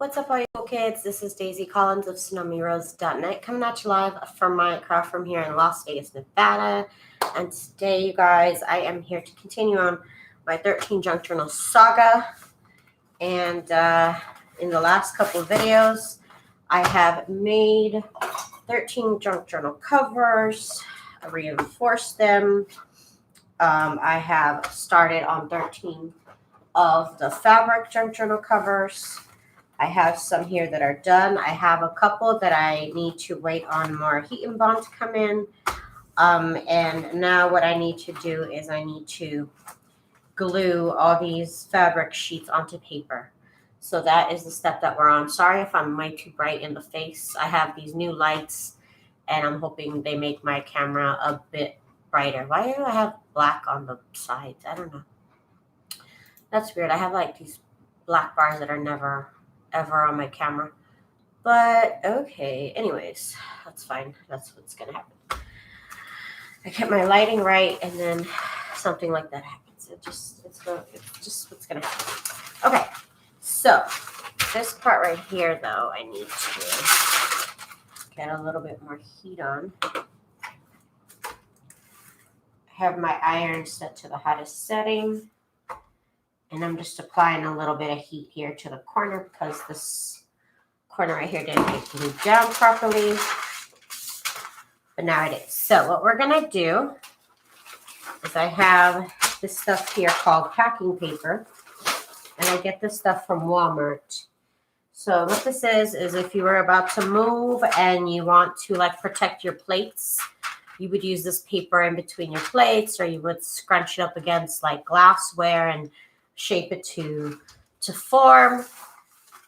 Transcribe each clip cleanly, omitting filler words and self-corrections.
What's up, all you kids? This is Daisy Collins of TsunamiRose.net coming at you live from Minecraft from here in Las Vegas, Nevada. And today, you guys, I am here to continue on my 13 junk journal saga. And in the last couple of videos, I have made 13 junk journal covers. I reinforced them. I have started on 13 of the fabric junk journal covers. I have some here that are done. I have a couple that I need to wait on more heat and bond to come in. And now what I need to do is I need to glue all these fabric sheets onto paper. So that is the step that we're on. Sorry if I'm way too bright in the face. I have these new lights and I'm hoping they make my camera a bit brighter. Why do I have black on the sides? I don't know. That's weird. I have like these black bars that are never ever on my camera, but okay. Anyways, that's fine. That's what's gonna happen. I kept my lighting right, and then something like that happens. It's just what's gonna happen. Okay, so this part right here, though, I need to get a little bit more heat on. I have my iron set to the hottest setting. And I'm just applying a little bit of heat here to the corner because this corner right here didn't get glued down properly. But now it is. So what we're going to do is I have this stuff here called packing paper. And I get this stuff from Walmart. So what this is if you were about to move and you want to like protect your plates, you would use this paper in between your plates, or you would scrunch it up against like glassware and shape it to form.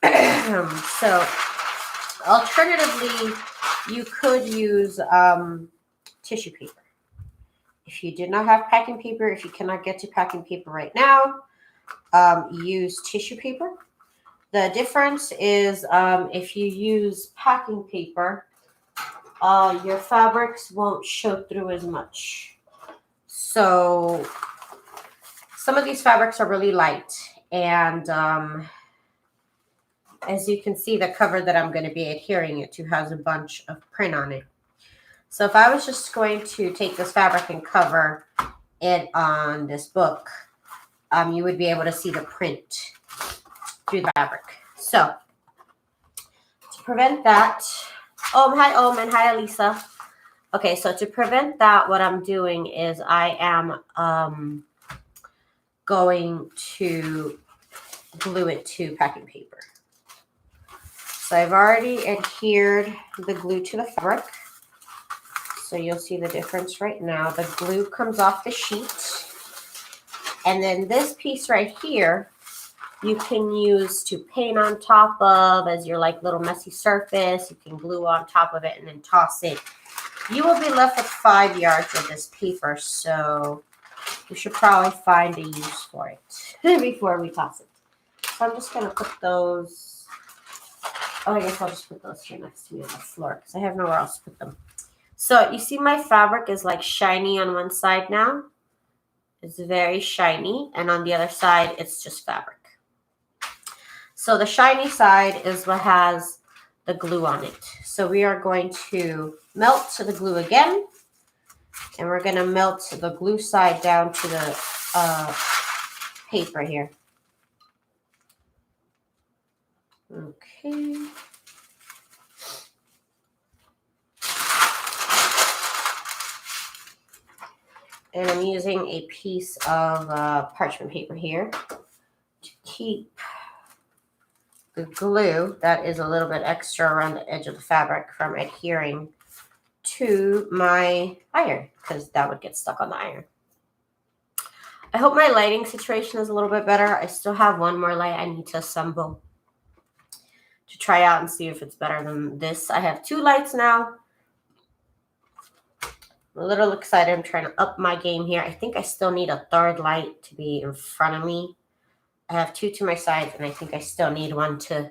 So alternatively, you could use tissue paper. If you did not have packing paper, if you cannot get to packing paper right now, use tissue paper. The difference is if you use packing paper, your fabrics won't show through as much. So some of these fabrics are really light, and as you can see, the cover that I'm going to be adhering it to has a bunch of print on it. So if I was just going to take this fabric and cover it on this book, you would be able to see the print through the fabric. So to prevent that, hi Om and hi Elisa. Okay, so to prevent that, what I'm doing is I am going to glue it to packing paper. So I've already adhered the glue to the fabric. So you'll see the difference right now. The glue comes off the sheet. And then this piece right here, you can use to paint on top of as your like little messy surface. You can glue on top of it and then toss it. You will be left with 5 yards of this paper. So we should probably find a use for it before we toss it. So I'm just going to put those. Oh, I guess I'll just put those here next to me on the floor because I have nowhere else to put them. So you see my fabric is like shiny on one side now. It's very shiny. And on the other side, it's just fabric. So the shiny side is what has the glue on it. So we are going to melt the glue again. And we're going to melt the glue side down to the paper here. Okay. And I'm using a piece of parchment paper here to keep the glue that is a little bit extra around the edge of the fabric from adhering to my iron, because that would get stuck on the iron. I hope my lighting situation is a little bit better. I still have one more light I need to assemble to try out and see if it's better than this. I have 2 lights now. I'm a little excited. I'm trying to up my game here. I think I still need a 3rd light to be in front of me. I have 2 to my sides, and I think I still need one to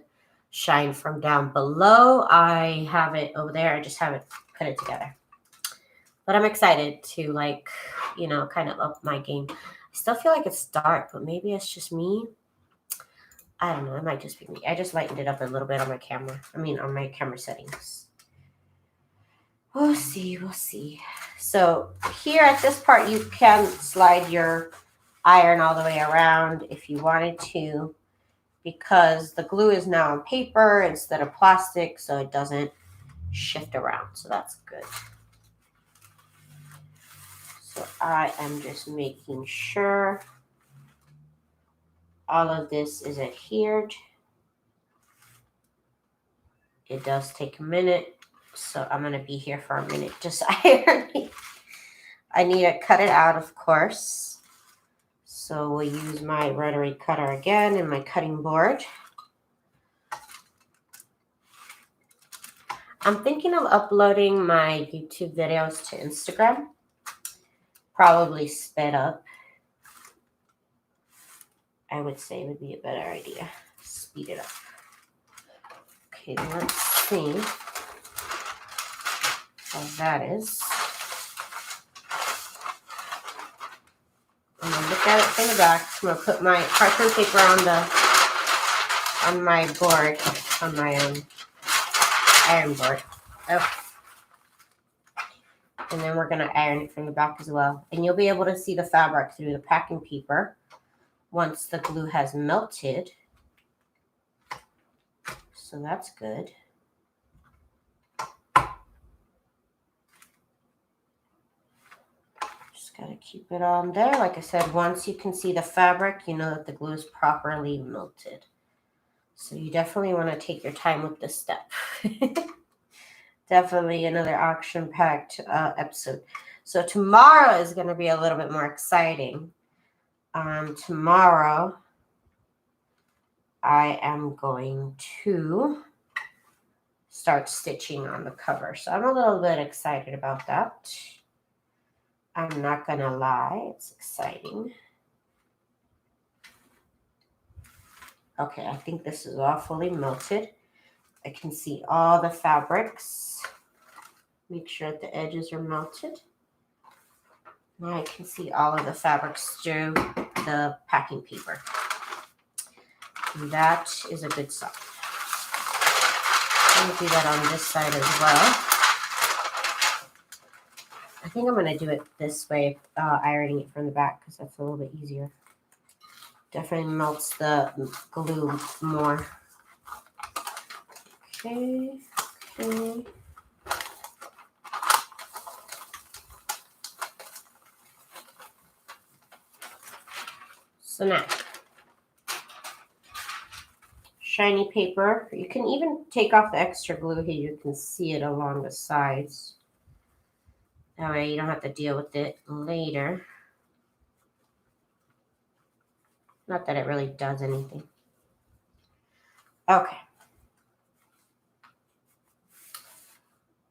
shine from down below. I have it over there. I just haven't put it together. But I'm excited to, like, you know, kind of up my game. I still feel like it's dark, but maybe it's just me. I don't know. It might just be me. I just lightened it up a little bit on my camera. I mean, on my camera settings. We'll see. We'll see. So here at this part, you can slide your iron all the way around if you wanted to, because the glue is now on paper instead of plastic, so it doesn't shift around. So that's good. So I am just making sure all of this is adhered. It does take a minute, so I'm going to be here for a minute just ironing. I need to cut it out, of course. So we'll use my rotary cutter again and my cutting board. I'm thinking of uploading my YouTube videos to Instagram. Probably sped up. I would say would be a better idea. Speed it up. Okay, let's see how that is. I'm gonna look at it from the back. I'm gonna put my parchment paper on my board, on my iron board. Oh. And then we're gonna iron it from the back as well. And you'll be able to see the fabric through the packing paper once the glue has melted. So that's good. Just gotta keep it on there. Like I said, once you can see the fabric, you know that the glue is properly melted. So you definitely want to take your time with this step. Definitely another action-packed episode. So tomorrow is going to be a little bit more exciting. Tomorrow, I am going to start stitching on the cover. So I'm a little bit excited about that. I'm not going to lie. It's exciting. Okay, I think this is all fully melted. I can see all the fabrics. Make sure that the edges are melted. Now I can see all of the fabrics through the packing paper. And that is a good sign. I'm going to do that on this side as well. I think I'm going to do it this way, ironing it from the back, because that's a little bit easier. Definitely melts the glue more. Okay, okay. So now, shiny paper. You can even take off the extra glue here. You can see it along the sides. That way you don't have to deal with it later. Not that it really does anything. Okay.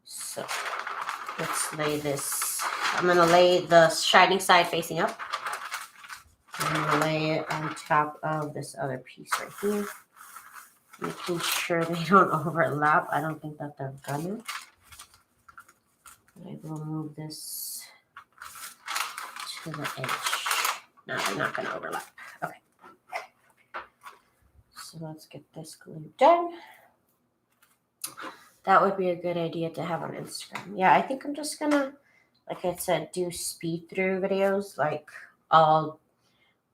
So let's lay this. I'm going to lay the shining side facing up. I'm going to lay it on top of this other piece right here. Making sure they don't overlap. I don't think that they're gonna. I will move this to the edge. No, they're not gonna overlap. Okay. So let's get this glue done. That would be a good idea to have on Instagram. Yeah, I think I'm just gonna, like I said, do speed through videos. Like I'll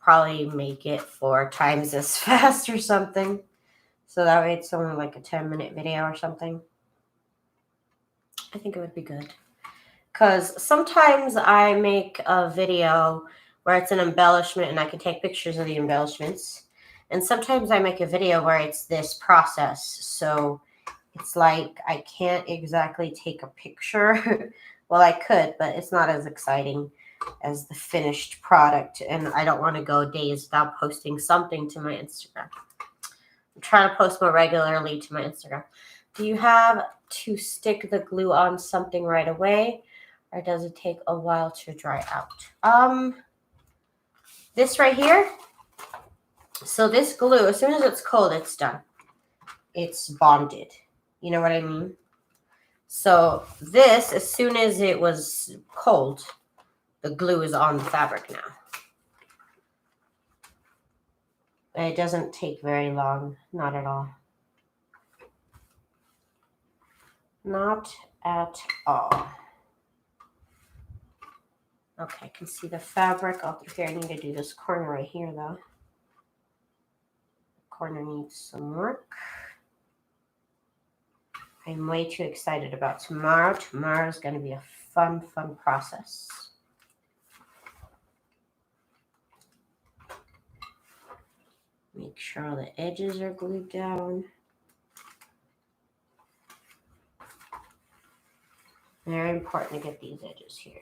probably make it 4 times as fast or something. So that way it's only like a 10-minute video or something. I think it would be good. Because sometimes I make a video where it's an embellishment and I can take pictures of the embellishments. And sometimes I make a video where it's this process. So it's like I can't exactly take a picture. Well, I could, but it's not as exciting as the finished product. And I don't want to go days without posting something to my Instagram. I'm trying to post more regularly to my Instagram. Do you have to stick the glue on something right away, or does it take a while to dry out? This right here. So this glue, as soon as it's cold, it's done. It's bonded. You know what I mean? So this, as soon as it was cold, the glue is on the fabric now. It doesn't take very long, not at all. Not at all. Okay, I can see the fabric all through here. I need to do this corner right here, though. The corner needs some work. I'm way too excited about tomorrow. Tomorrow's going to be a fun process. Make sure all the edges are glued down. Very important to get these edges here.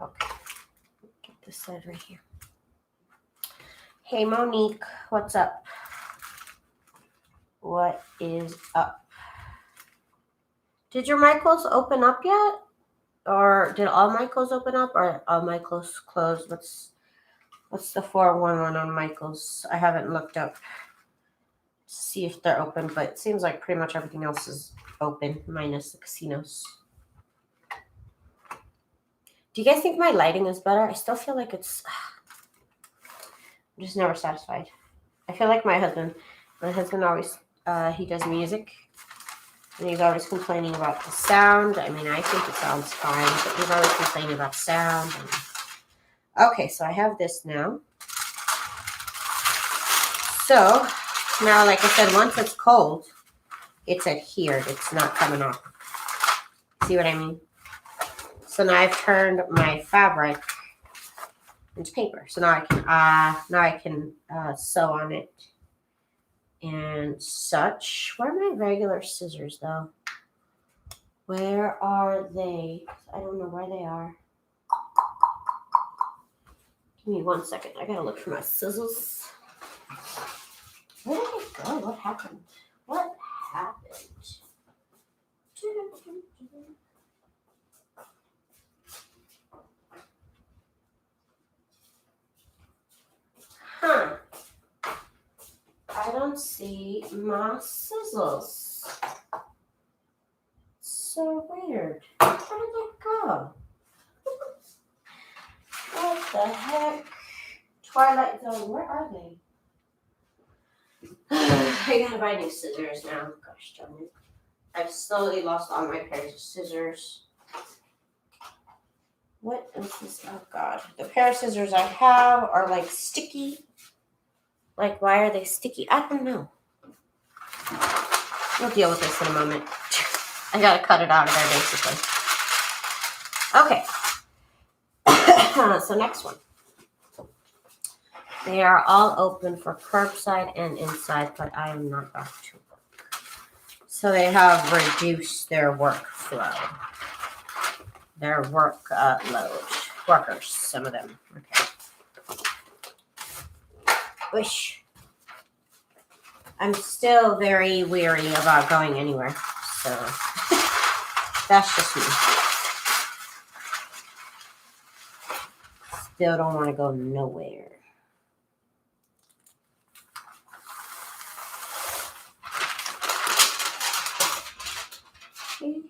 Okay, get this side right here. Hey Monique, what's up? What is up? Did your Michaels open up yet? Or did all Michaels open up, or all Michaels closed? What's the 411 on Michaels? I haven't looked up to see if they're open, but it seems like pretty much everything else is open, minus the casinos. Do you guys think my lighting is better? I still feel like it's... I'm just never satisfied. I feel like my husband always, he does music, and he's always complaining about the sound. I mean, I think it sounds fine, but he's always complaining about sound. Okay, so I have this now. So, now, like I said, once it's cold, it's adhered. It's not coming off. See what I mean? So now I've turned my fabric into paper. So now I can sew on it and such. Where are my regular scissors, though? Where are they? I don't know where they are. Give me 1 second. I gotta look for my scissors. Where did it go? What happened? What happened? Huh. I don't see my scissors. So weird. Where did they go? What the heck? Twilight Zone, where are they? I gotta buy new scissors now. Gosh darn it. I've slowly lost all my pairs of scissors. What is this? Oh god. The pair of scissors I have are like sticky. Like, why are they sticky? I don't know. We'll deal with this in a moment. I gotta cut it out of there basically. Okay. So next one. They are all open for curbside and inside, but I am not back to work. So they have reduced their workflow. Their workload. Workers, some of them. Okay. Wish. I'm still very weary about going anywhere. So that's just me. Still don't want to go nowhere. Okay.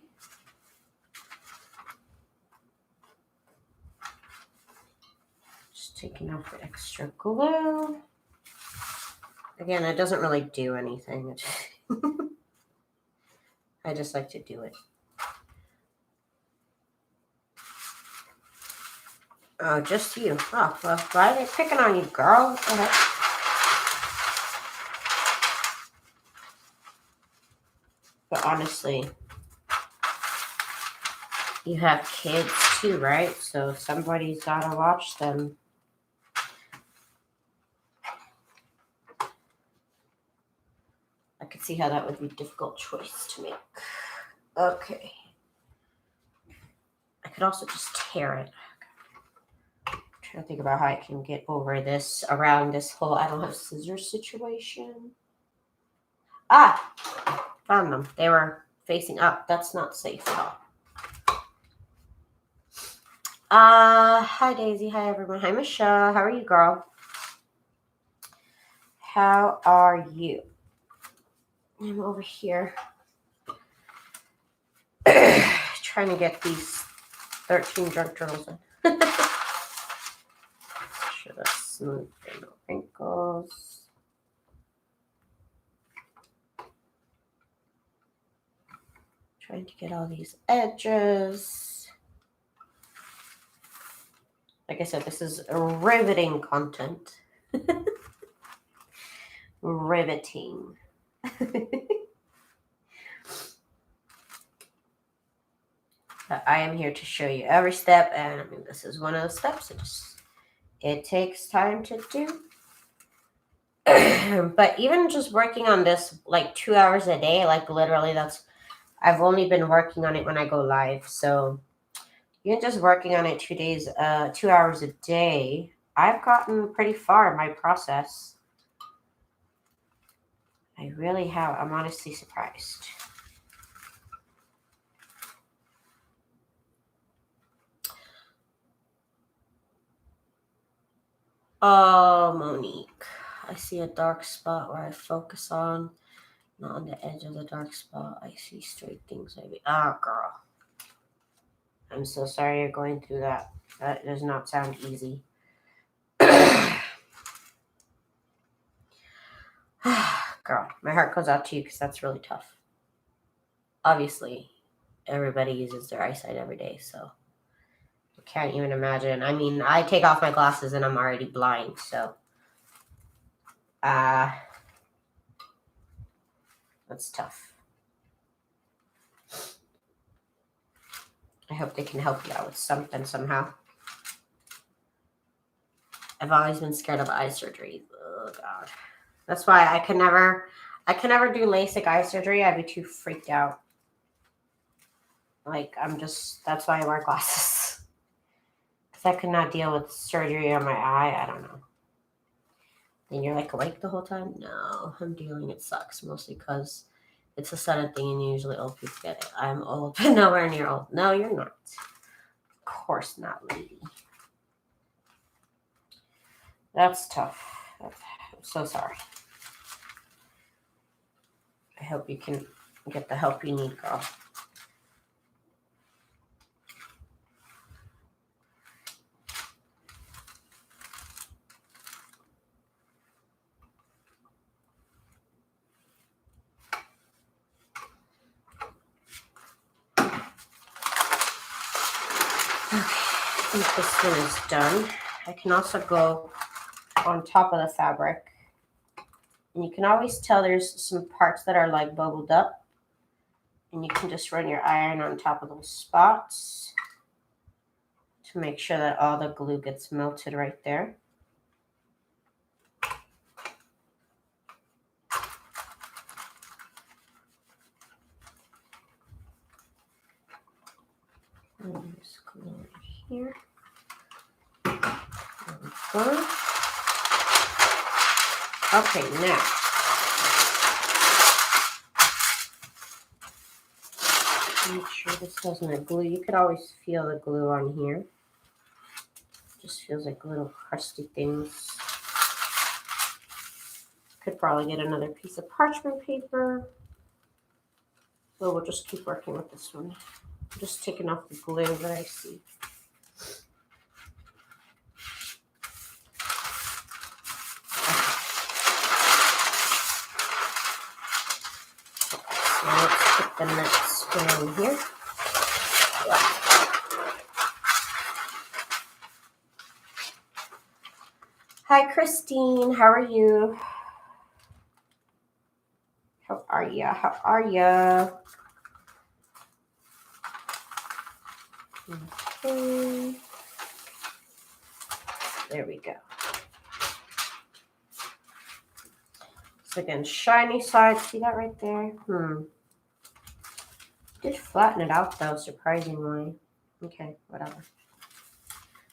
Just taking off the extra glue. Again, it doesn't really do anything. I just like to do it. Oh, just you. Oh, well, why are they picking on you, girl? What the heck? But honestly, you have kids too, right? So somebody's got to watch them. I could see how that would be a difficult choice to make. Okay. I could also just tear it. I'm trying to think about how I can get over this, around this whole I don't have scissors situation. Ah! Found them. They were facing up. That's not safe at all. Hi Daisy. Hi everyone. Hi Michelle. How are you, girl? How are you? I'm over here trying to get these 13 drunk journals in. Sure, that's Smooth and no wrinkles. Trying to get all these edges. Like I said, this is riveting content. Riveting. But I am here to show you every step, and I mean, this is one of the steps. It takes time to do. But even just working on this like 2 hours a day, like literally I've only been working on it when I go live. So even just working on it 2 hours a day, I've gotten pretty far in my process. I really have. I'm honestly surprised. Oh, Monique. I see a dark spot where I focus on. Not on the edge of the dark spot. I see straight things. Girl. I'm so sorry you're going through that. That does not sound easy. Girl, my heart goes out to you because that's really tough. Obviously, everybody uses their eyesight every day, so I can't even imagine. I mean, I take off my glasses and I'm already blind, so that's tough. I hope they can help you out with something somehow. I've always been scared of eye surgery. Oh God. That's why I can never do LASIK eye surgery. I'd be too freaked out. Like that's why I wear glasses. Because I could not deal with surgery on my eye. I don't know. And you're like awake the whole time? No, I'm dealing. It sucks mostly because it's a sudden thing and usually old people get it. I'm old, but nowhere near old. No, you're not. Of course not, lady. That's tough. I'm so sorry. I hope you can get the help you need, girl. Okay, I think this one is done. I can also go on top of the fabric. And you can always tell there's some parts that are like bubbled up. And you can just run your iron on top of those spots to make sure that all the glue gets melted right there. And there's glue right here. There we go. Okay, now make sure this doesn't glue. You could always feel the glue on here. Just feels like little crusty things. Could probably get another piece of parchment paper. But we'll just keep working with this one. I'm just taking off the glue that I see. So let's put the next square in here. Hi, Christine. How are you? How are ya? How are ya? Okay. There we go. So again, shiny side. See that right there? Did flatten it out though, surprisingly. Okay, whatever.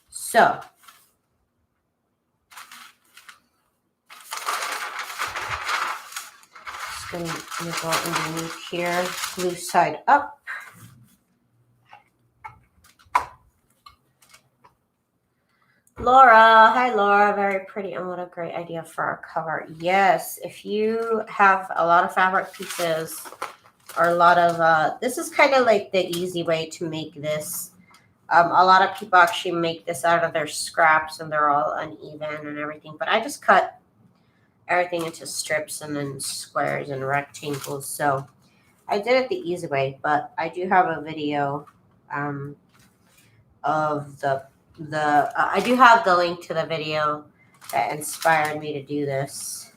So just gonna go underneath here, glue side up. Laura, hi Laura, very pretty and what a great idea for our cover. Yes, if you have a lot of fabric pieces or a lot of, this is kind of like the easy way to make this A lot of people actually make this out of their scraps and they're all uneven and everything. But I just cut everything into strips and then squares and rectangles. So I did it the easy way, but I do have a video of I do have the link to the video that inspired me to do this.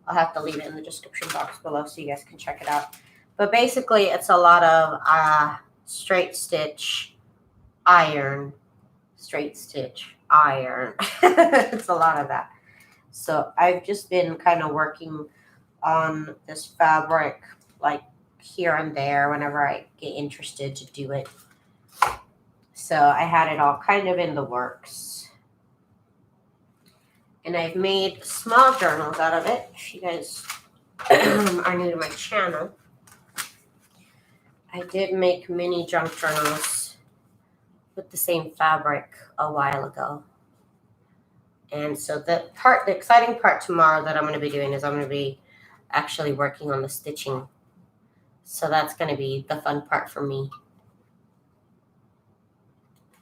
I'll have to leave it in the description box below so you guys can check it out. But basically, it's a lot of straight stitch, iron, straight stitch, iron. It's a lot of that. So I've just been kind of working on this fabric like here and there whenever I get interested to do it. So I had it all kind of in the works. And I've made small journals out of it. If you guys are new to my channel, I did make mini junk journals with the same fabric a while ago. And so the exciting part tomorrow that I'm going to be doing is I'm going to be actually working on the stitching. So that's going to be the fun part for me.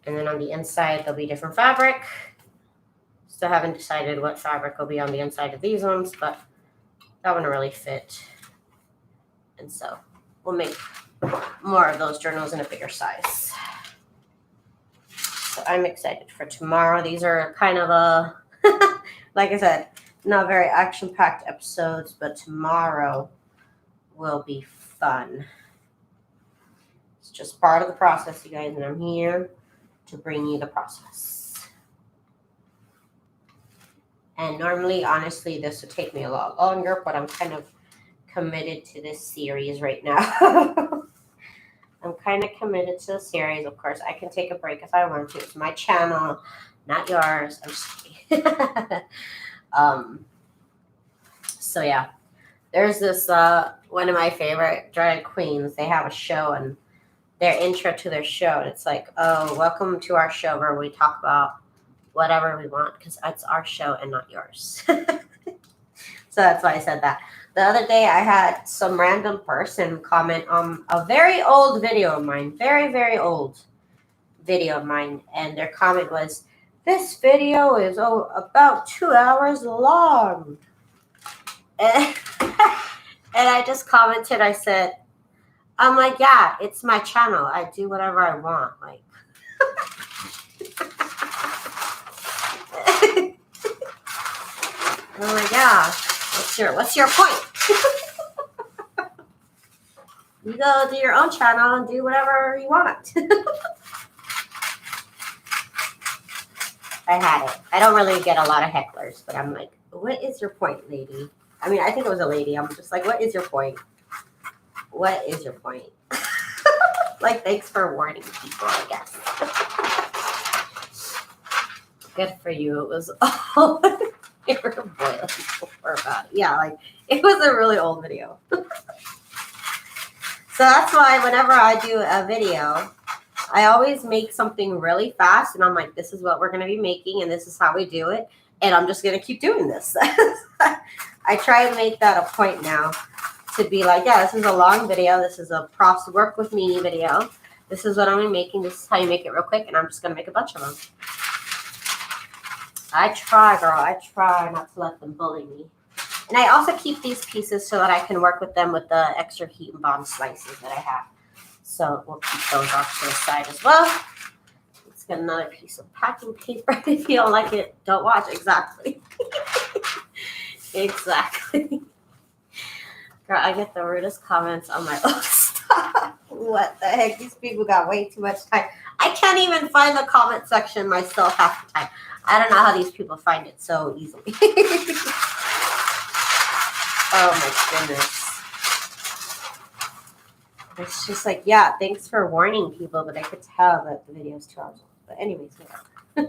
And then on the inside, there'll be different fabric. Still haven't decided what fabric will be on the inside of these ones, but that one really fit. And so we'll make more of those journals in a bigger size. So I'm excited for tomorrow. These are kind of a, like I said, not very action-packed episodes, but tomorrow will be fun. It's just part of the process, you guys, and I'm here to bring you the process. And normally, honestly, this would take me a lot longer, but I'm kind of committed to this series right now. I'm kind of committed to the series. Of course, I can take a break if I want to. It's my channel, not yours. I'm just kidding. So yeah, there's this one of my favorite drag queens. They have a show, and their intro to their show, and it's like, oh, welcome to our show where we talk about whatever we want, because it's our show and not yours. So that's why I said that. The other day I had some random person comment on a very old video of mine, very, very old video of mine, and their comment was, this video is about 2 hours long. And, and I just commented, I said, I'm like, yeah, it's my channel. I do whatever I want. Like, I'm like, yeah, what's your point? You go do your own channel and do whatever you want. I had it. I don't really get a lot of hecklers, but I'm like, what is your point, lady? I mean, I think it was a lady. I'm just like, what is your point? What is your point? Like, thanks for warning people, I guess. Good for you. It was all they were boiling for about it. Yeah, like, it was a really old video. So that's why whenever I do a video, I always make something really fast, and I'm like, this is what we're going to be making, and this is how we do it, and I'm just going to keep doing this. I try and make that a point now to be like, yeah, this is a long video. This is a props work with me video. This is what I'm making. This is how you make it real quick, and I'm just going to make a bunch of them. I try, girl. I try not to let them bully me. And I also keep these pieces so that I can work with them with the extra heat and bond slices that I have. So we'll keep those off to the side as well. Let's get another piece of packing paper. If you don't like it, don't watch. Exactly. Exactly. Girl, I get the rudest comments on my own stuff. What the heck? These people got way too much time. I can't even find the comment section myself half the time. I don't know how these people find it so easily. Oh my goodness. It's just like, yeah, thanks for warning people, but I could tell that the video is 2 hours long. But anyways, yeah.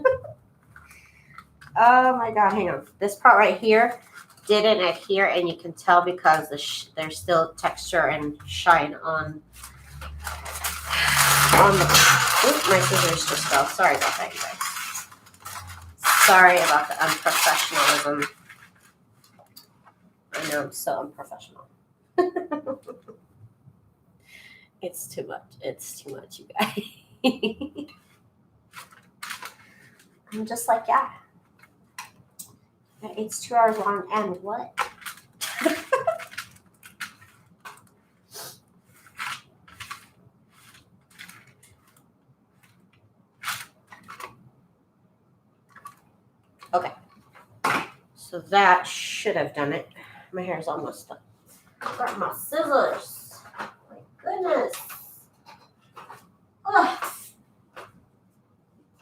Oh my god, hang on. This part right here didn't adhere, and you can tell because there's still texture and shine on the. Oops, my scissors just fell. Sorry about that, you guys. Sorry about the unprofessionalism. I know I'm so unprofessional. It's too much. It's too much, you guys. I'm just like, yeah. It's 2 hours long and what? Okay. So that should have done it. My hair is almost done. Got my scissors. My goodness. Ugh.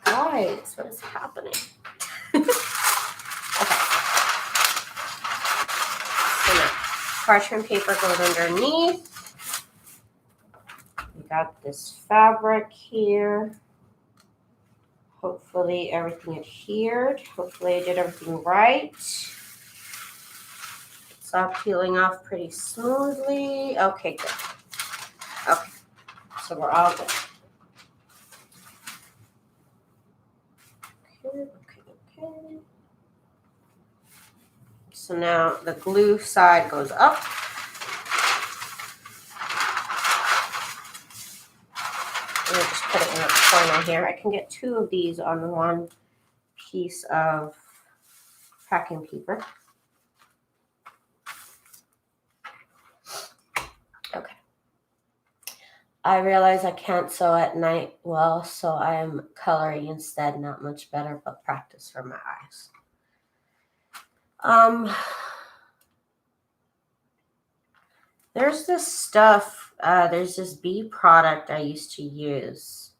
Guys, what is happening? Okay. So now, parchment paper goes underneath. We got this fabric here. Hopefully everything adhered. Hopefully I did everything right. It's all peeling off pretty smoothly. Okay, good. Okay, so we're all good. Okay. So now the glue side goes up. I'm going to just put it in a corner here. I can get 2 of these on one piece of packing paper. Okay. I realize I can't sew at night well, so I'm coloring instead. Not much better, but practice for my eyes. There's this stuff, there's this bee product I used to use,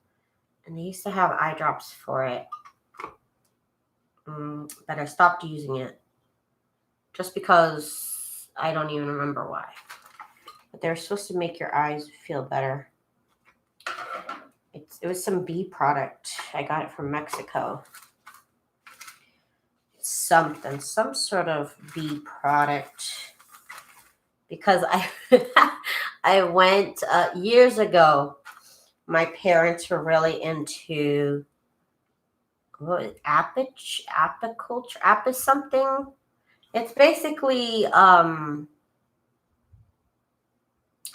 and they used to have eye drops for it, but I stopped using it just because I don't even remember why. But they're supposed to make your eyes feel better. It was some bee product. I got it from Mexico. It's something, some sort of bee product. Because I went years ago. My parents were really into apiculture, something. It's basically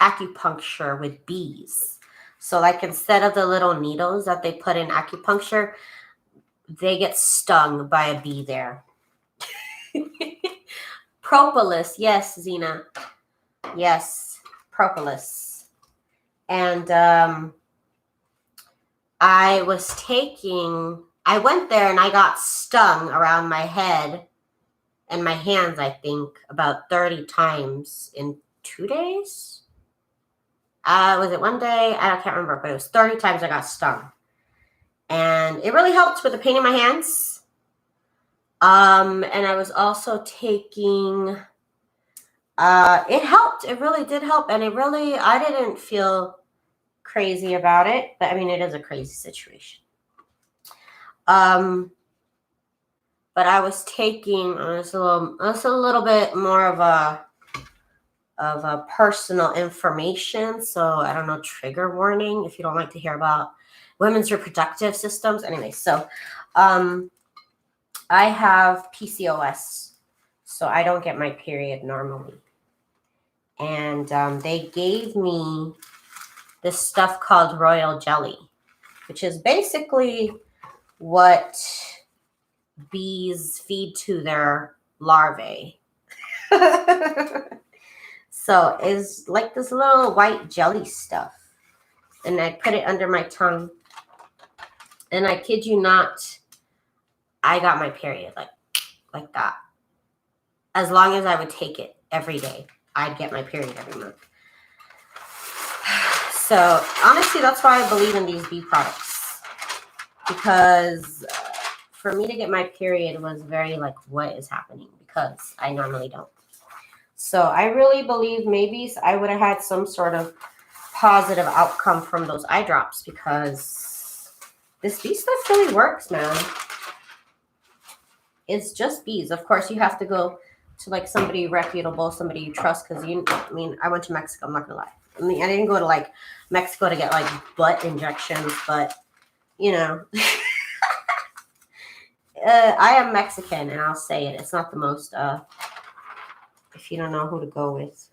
acupuncture with bees. So like instead of the little needles that they put in acupuncture, they get stung by a bee there. Propolis, yes, Zena. Yes, propolis. And I went there and I got stung around my head and my hands, I think, about 30 times in 2 days. Was it one day? I can't remember, but it was 30 times I got stung. And it really helped with the pain in my hands. And I was also taking... it helped. It really did help. And I didn't feel crazy about it. But, I mean, it is a crazy situation. But I was taking it's a little bit more of a personal information. So, I don't know, trigger warning if you don't like to hear about women's reproductive systems. Anyway, so I have PCOS. So, I don't get my period normally. And they gave me this stuff called royal jelly, which is basically what bees feed to their larvae. So it's like this little white jelly stuff. And I put it under my tongue. And I kid you not, I got my period like that. As long as I would take it every day, I'd get my period every month. So honestly, that's why I believe in these bee products. Because for me to get my period was very like, what is happening? Because I normally don't. So I really believe maybe I would have had some sort of positive outcome from those eye drops, because this bee stuff really works, man. It's just bees. Of course, you have to go to like somebody reputable, somebody you trust, because I went to Mexico, I'm not gonna lie. I mean, I didn't go to like Mexico to get like butt injections, but you know, I am Mexican, and I'll say it. It's not the most, if you don't know who to go with,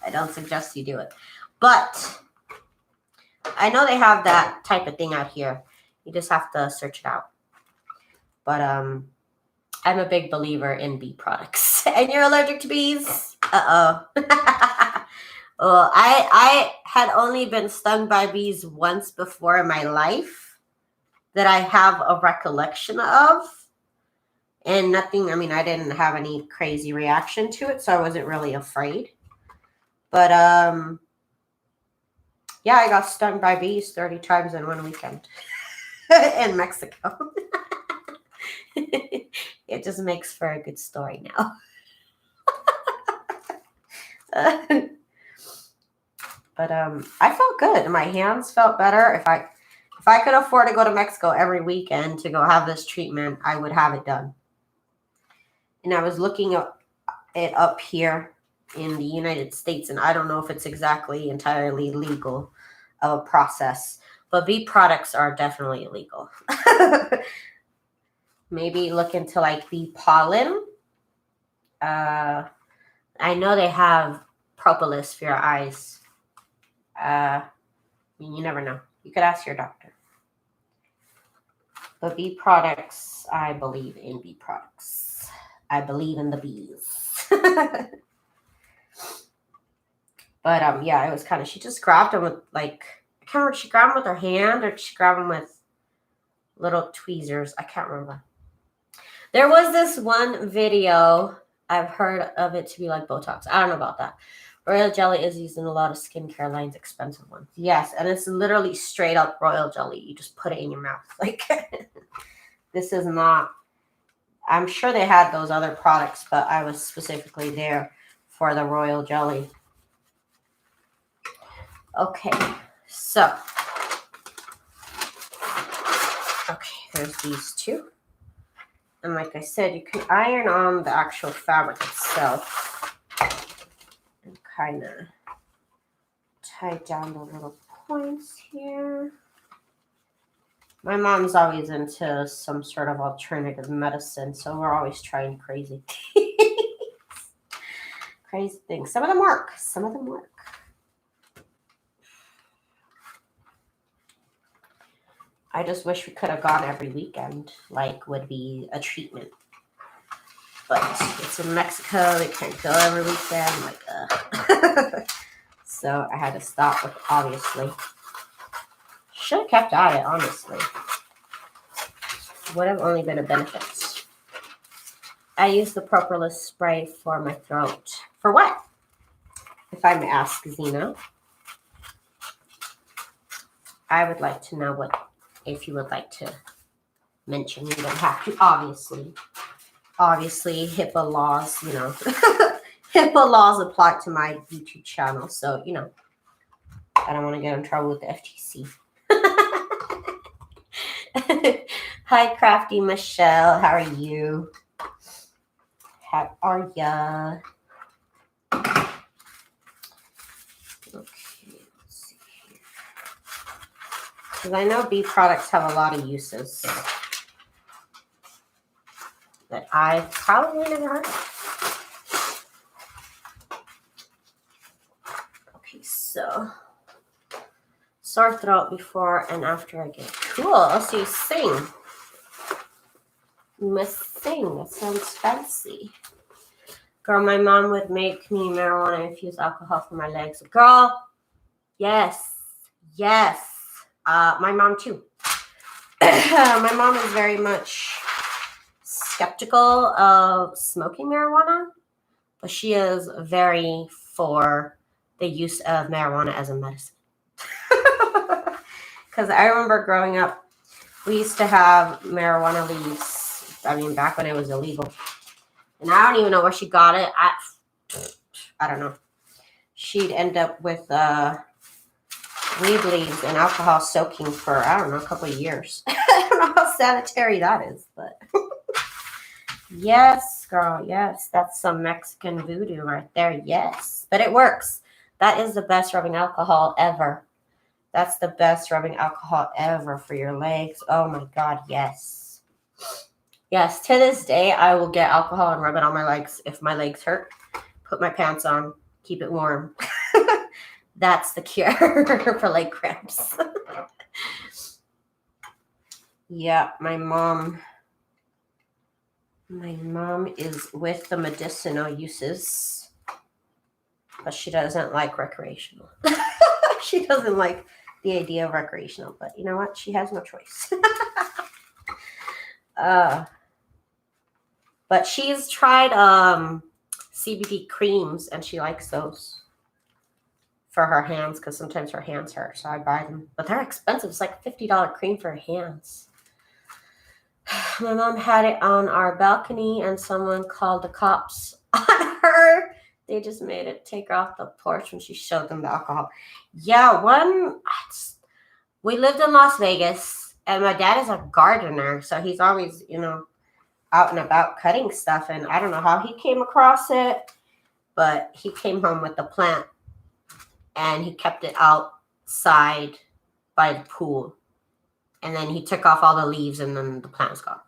I don't suggest you do it. But I know they have that type of thing out here. You just have to search it out. But I'm a big believer in bee products. And you're allergic to bees? Uh-oh. Well, I had only been stung by bees once before in my life that I have a recollection of. And nothing, I mean, I didn't have any crazy reaction to it, so I wasn't really afraid. But yeah, I got stung by bees 30 times in one weekend in Mexico. It just makes for a good story now. But I felt good. My hands felt better. If I could afford to go to Mexico every weekend to go have this treatment, I would have it done. And I was looking it up here in the United States, and I don't know if it's exactly entirely legal of a process, but bee products are definitely illegal. Maybe look into like bee pollen. I know they have propolis for your eyes. I mean, you never know. You could ask your doctor. But bee products, I believe in bee products. I believe in the bees. But yeah, it was kind of, she just grabbed them with like, I can't remember, she grabbed them with her hand or she grabbed them with little tweezers. I can't remember. There was this one video, I've heard of it to be like Botox. I don't know about that. Royal jelly is used in a lot of skincare lines, expensive ones. Yes, and it's literally straight up royal jelly. You just put it in your mouth. Like, this is not, I'm sure they had those other products, but I was specifically there for the royal jelly. Okay, so, okay, there's these two. And like I said, you can iron on the actual fabric itself and kind of tie down the little points here. My mom's always into some sort of alternative medicine, so we're always trying crazy things. Crazy things. Some of them work. Some of them work. I just wish we could have gone every weekend, like would be a treatment. But it's in Mexico, they can't go every weekend. I'm like, ugh. So I had to stop with, obviously. Should have kept at it, honestly. Would have only been a benefit. I use the propolis spray for my throat. For what? If I may ask Zena. I would like to know what, if you would like to mention. You don't have to, obviously. Obviously, HIPAA laws, you know. HIPAA laws apply to my YouTube channel. So, you know, I don't want to get in trouble with the FTC. Hi, Crafty Michelle. How are you? How are ya? Okay, let's see here. Because I know bee products have a lot of uses that I've probably never heard of. Okay, so sore throat before and after I get it. Cool. So you sing. You must sing. That sounds fancy. Girl, my mom would make me marijuana infused alcohol for my legs. Girl, yes. Yes. My mom too. My mom is very much skeptical of smoking marijuana, but she is very for the use of marijuana as a medicine. Because I remember growing up, we used to have marijuana leaves, I mean, back when it was illegal. And I don't even know where she got it. I don't know. She'd end up with weed leaves and alcohol soaking for, I don't know, a couple of years. I don't know how sanitary that is, but yes, girl, yes. That's some Mexican voodoo right there, yes. But it works. That is the best rubbing alcohol ever. That's the best rubbing alcohol ever for your legs. Oh my God, yes. Yes, to this day, I will get alcohol and rub it on my legs if my legs hurt. Put my pants on, keep it warm. That's the cure for leg cramps. Yeah, my mom is with the medicinal uses, but she doesn't like recreational. She doesn't like the idea of recreational, but you know what? She has no choice. But she's tried CBD creams, and she likes those for her hands because sometimes her hands hurt, so I buy them. But they're expensive. It's like $50 cream for her hands. My mom had it on our balcony, and someone called the cops on her. They just made it take her off the porch when she showed them the alcohol. Yeah, we lived in Las Vegas, and my dad is a gardener, so he's always, out and about cutting stuff, and I don't know how he came across it, but he came home with the plant, and he kept it outside by the pool. And then he took off all the leaves, and then the plant was gone.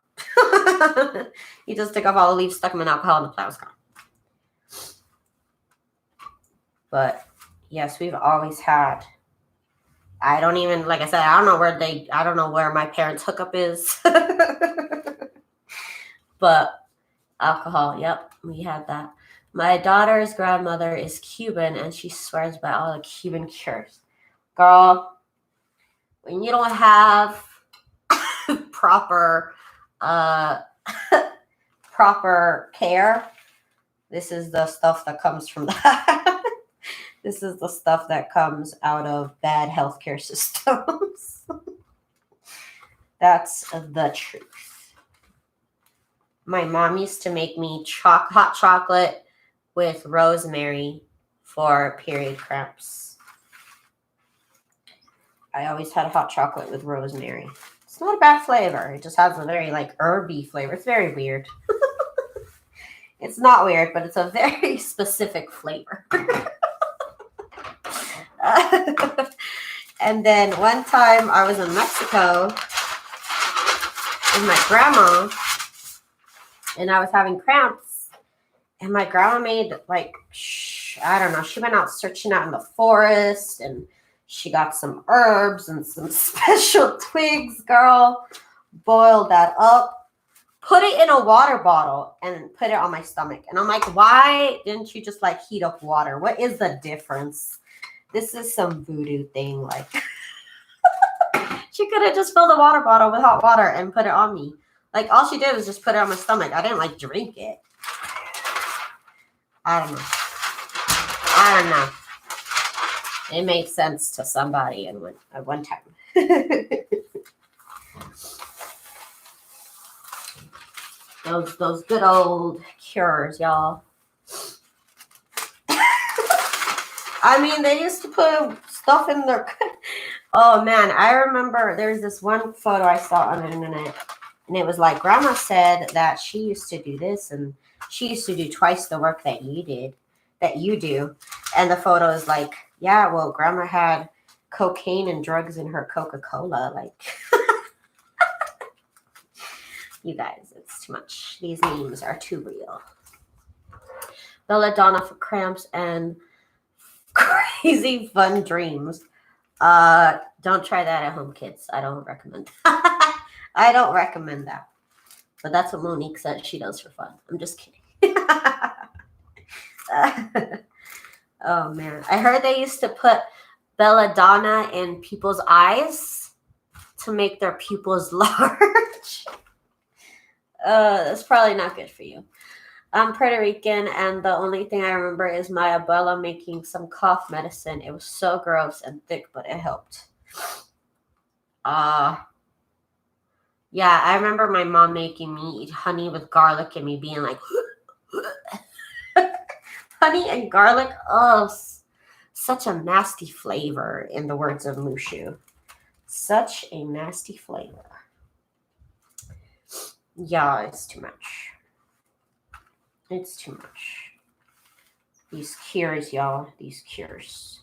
He just took off all the leaves, stuck them in alcohol, and the plant was gone. But yes, we've always had. I don't even, like I said, I don't know where my parents' hookup is. But alcohol, yep, we had that. My daughter's grandmother is Cuban, and she swears by all the Cuban cures. Girl, when you don't have proper proper care, this is the stuff that comes from that. This is the stuff that comes out of bad healthcare systems. That's the truth. My mom used to make me hot chocolate with rosemary for period cramps. I always had hot chocolate with rosemary. It's not a bad flavor. It just has a very herby flavor. It's very weird. It's not weird, but it's a very specific flavor. And then one time I was in Mexico with my grandma, and I was having cramps, and my grandma made I don't know, she went out searching out in the forest, and she got some herbs and some special twigs, girl, boiled that up, put it in a water bottle, and put it on my stomach. And I'm like, why didn't you just heat up water? What is the difference? This is some voodoo thing. She could have just filled a water bottle with hot water and put it on me. All she did was just put it on my stomach. I didn't drink it. I don't know. It made sense to somebody at one time. Those good old cures, y'all. I mean, they used to put stuff in their... Oh, man, I remember there's this one photo I saw on the internet, and it was Grandma said that she used to do this, and she used to do twice the work that you do. And the photo is yeah, well, Grandma had cocaine and drugs in her Coca-Cola. You guys, it's too much. These memes are too real. Belladonna for cramps and crazy fun dreams. Don't try that at home, kids. I don't recommend that. I don't recommend that. But that's what Monique said she does for fun. I'm just kidding. Oh, man. I heard they used to put belladonna in people's eyes to make their pupils large. That's probably not good for you. I'm Puerto Rican, and the only thing I remember is my abuela making some cough medicine. It was so gross and thick, but it helped. Yeah, I remember my mom making me eat honey with garlic and me being like, honey and garlic, oh, such a nasty flavor, in the words of Mushu. Such a nasty flavor. Yeah, it's too much. It's too much. These cures, y'all. These cures.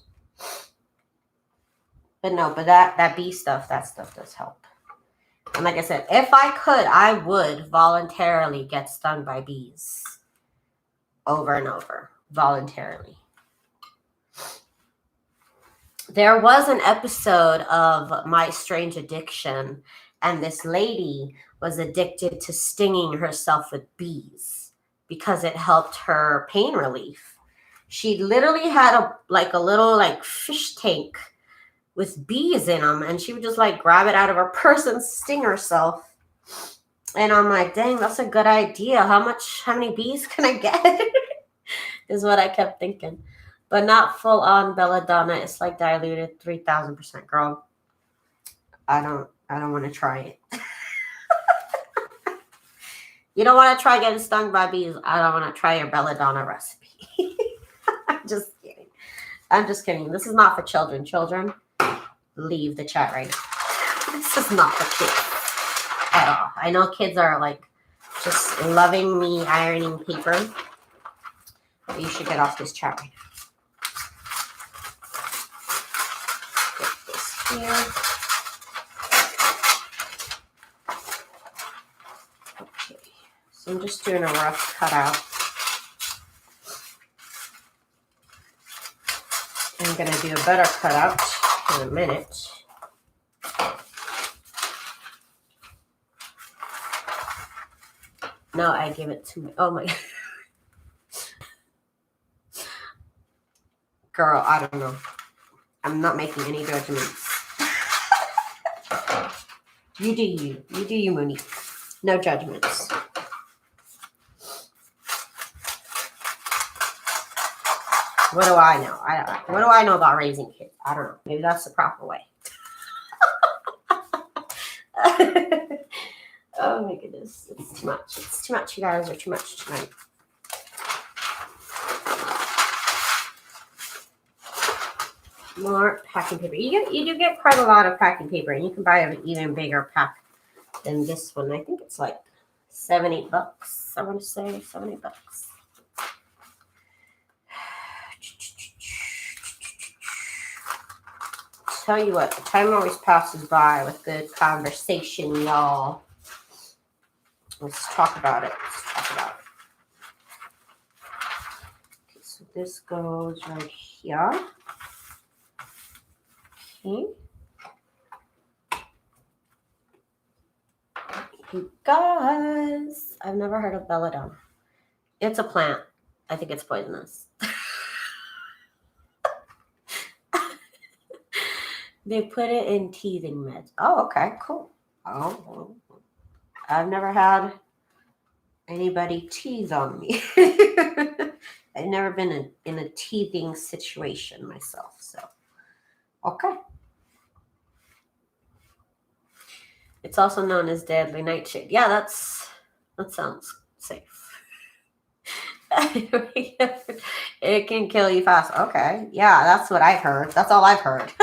But no, but that bee stuff, that stuff does help. And like I said, if I could, I would voluntarily get stung by bees. Over and over. Voluntarily. There was an episode of My Strange Addiction, and this lady was addicted to stinging herself with bees because it helped her pain relief. She literally had a little like fish tank with bees in them, and she would just like grab it out of her purse and sting herself. And I'm like, dang, that's a good idea. How many bees can I get? Is what I kept thinking. But not full on belladonna. It's like diluted 3,000%. Girl, I don't want to try it. You don't want to try getting stung by bees. I don't want to try your belladonna recipe. I'm just kidding. I'm just kidding. This is not for children. Children, leave the chat right now. This is not for kids at all. I know kids are like just loving me ironing paper. But you should get off this chat right now. Get this here. Okay. So I'm just doing a rough cutout. I'm going to do a better cutout in a minute. No, I give it to me. Oh my. Girl, I don't know. I'm not making any judgments. You do you. You do you, Monique. No judgments. What do I know? What do I know about raising kids? I don't know. Maybe that's the proper way. Oh my goodness. It's too much. It's too much. You guys are too much tonight. More packing paper. You do get quite a lot of packing paper, and you can buy an even bigger pack than this one. I think it's like $7-8. I want to say $7-8. Tell you what, the time always passes by with good conversation, y'all. Let's talk about it. Okay, so this goes right here. Okay. You guys, I've never heard of belladonna. It's a plant. I think it's poisonous. They put it in teething meds. Oh, okay, cool. Oh, I've never had anybody tease on me. I've never been in a teething situation myself, so okay. It's also known as deadly nightshade. Yeah, that sounds safe. It can kill you fast. Okay, yeah, that's what I've heard. That's all I've heard.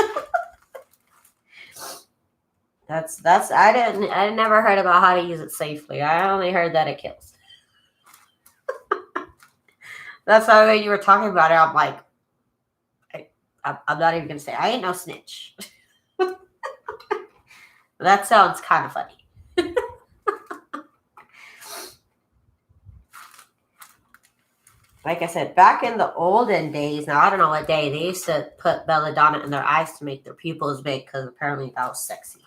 I never heard about how to use it safely. I only heard that it kills. That's why when you were talking about it, I'm like, I'm not even gonna say I ain't no snitch. That sounds kind of funny. Like I said, back in the olden days, now I don't know what day, they used to put belladonna in their eyes to make their pupils big because apparently that was sexy.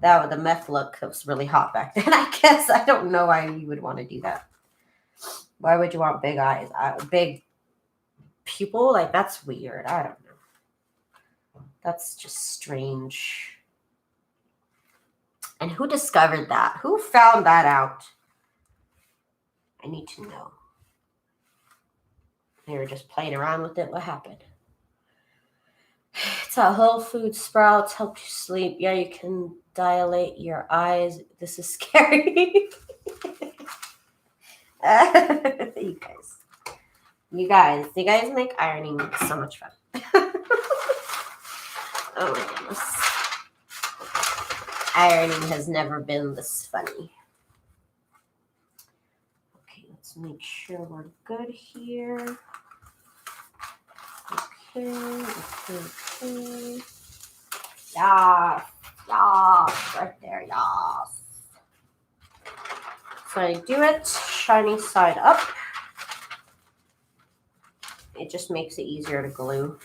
The meth look was really hot back then, I guess. I don't know why you would want to do that. Why would you want big eyes? Big pupil? Like, that's weird. I don't know. That's just strange. And who discovered that? Who found that out? I need to know. They were just playing around with it. What happened? It's how Whole Food Sprouts help you sleep. Yeah, you can dilate your eyes. This is scary. You guys make ironing so much fun. Oh my goodness. Ironing has never been this funny. Okay, let's make sure we're good here. Okay. Yes, right there, yes. So I do it shiny side up. It just makes it easier to glue.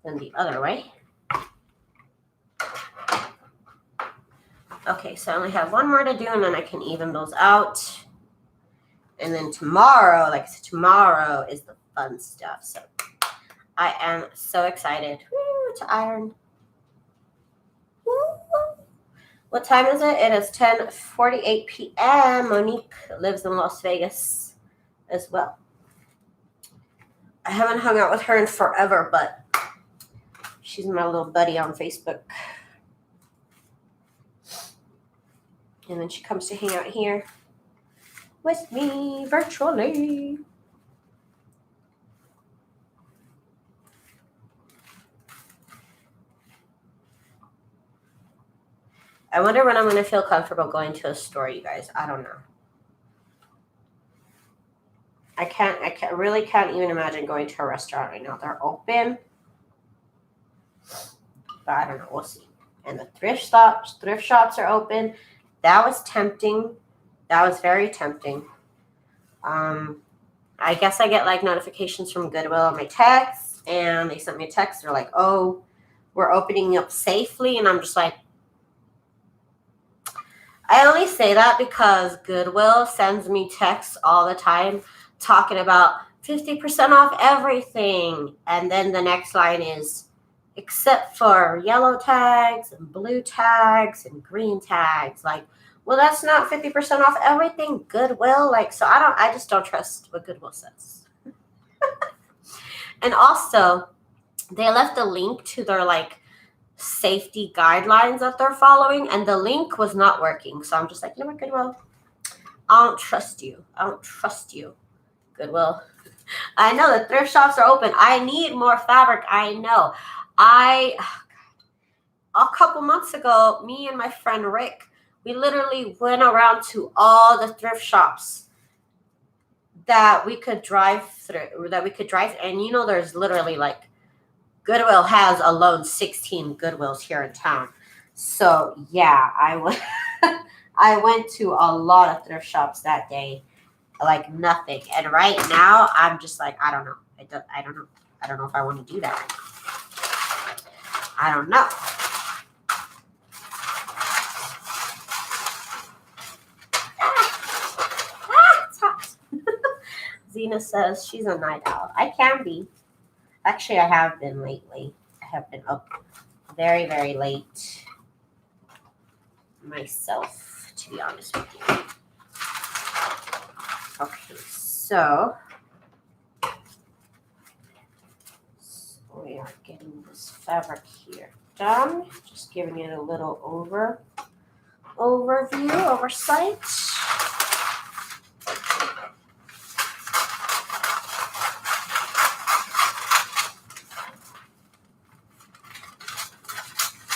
than the other way. Okay, so I only have one more to do, and then I can even those out. And then tomorrow, like I said, tomorrow is the fun stuff. So I am so excited to iron. What time is it? It is 10:48 p.m. Monique lives in Las Vegas as well. I haven't hung out with her in forever, but she's my little buddy on Facebook. And then she comes to hang out here with me virtually. I wonder when I'm going to feel comfortable going to a store, you guys. I don't know. I really can't even imagine going to a restaurant right now. They're open. But I don't know. We'll see. And the thrift shops are open. That was tempting. That was very tempting. I guess I get like notifications from Goodwill on my text, and they sent me a text. They're like, "Oh, we're opening up safely," and I'm just like, I only say that because Goodwill sends me texts all the time talking about 50% off everything, and then the next line is except for yellow tags and blue tags and green tags. Like, well, that's not 50% off everything, Goodwill. Like, so I just don't trust what Goodwill says. And also, they left a link to their like safety guidelines that they're following, and the link was not working. So I'm just like, you know what, Goodwill? I don't trust you. I don't trust you, Goodwill. I know the thrift shops are open. I need more fabric. I know. A couple months ago, me and my friend Rick, we literally went around to all the thrift shops that we could drive through, and you know, there's literally like Goodwill has alone 16 Goodwills here in town. So yeah, I went to a lot of thrift shops that day, like nothing. And right now, I'm just like, I don't know. I don't know. I don't know if I want to do that right now. I don't know. It's hot. Zena says she's a night owl. I can be. Actually, I have been lately. I have been up very, very late myself, to be honest with you. Okay, so we are getting this fabric here done. Just giving it a little oversight.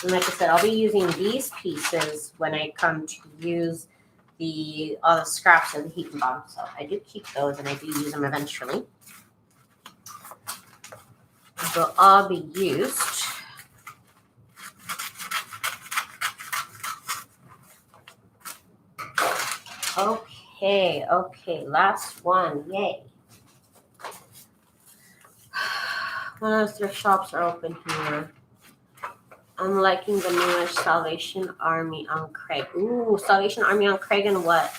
And like I said, I'll be using these pieces when I come to use all the scraps of the heat and bottom. So I do keep those, and I do use them eventually. They'll all be used. Okay, last one, yay. One of the thrift shops are open here. I'm liking the newish Salvation Army on Craig. Ooh, Salvation Army on Craig and what?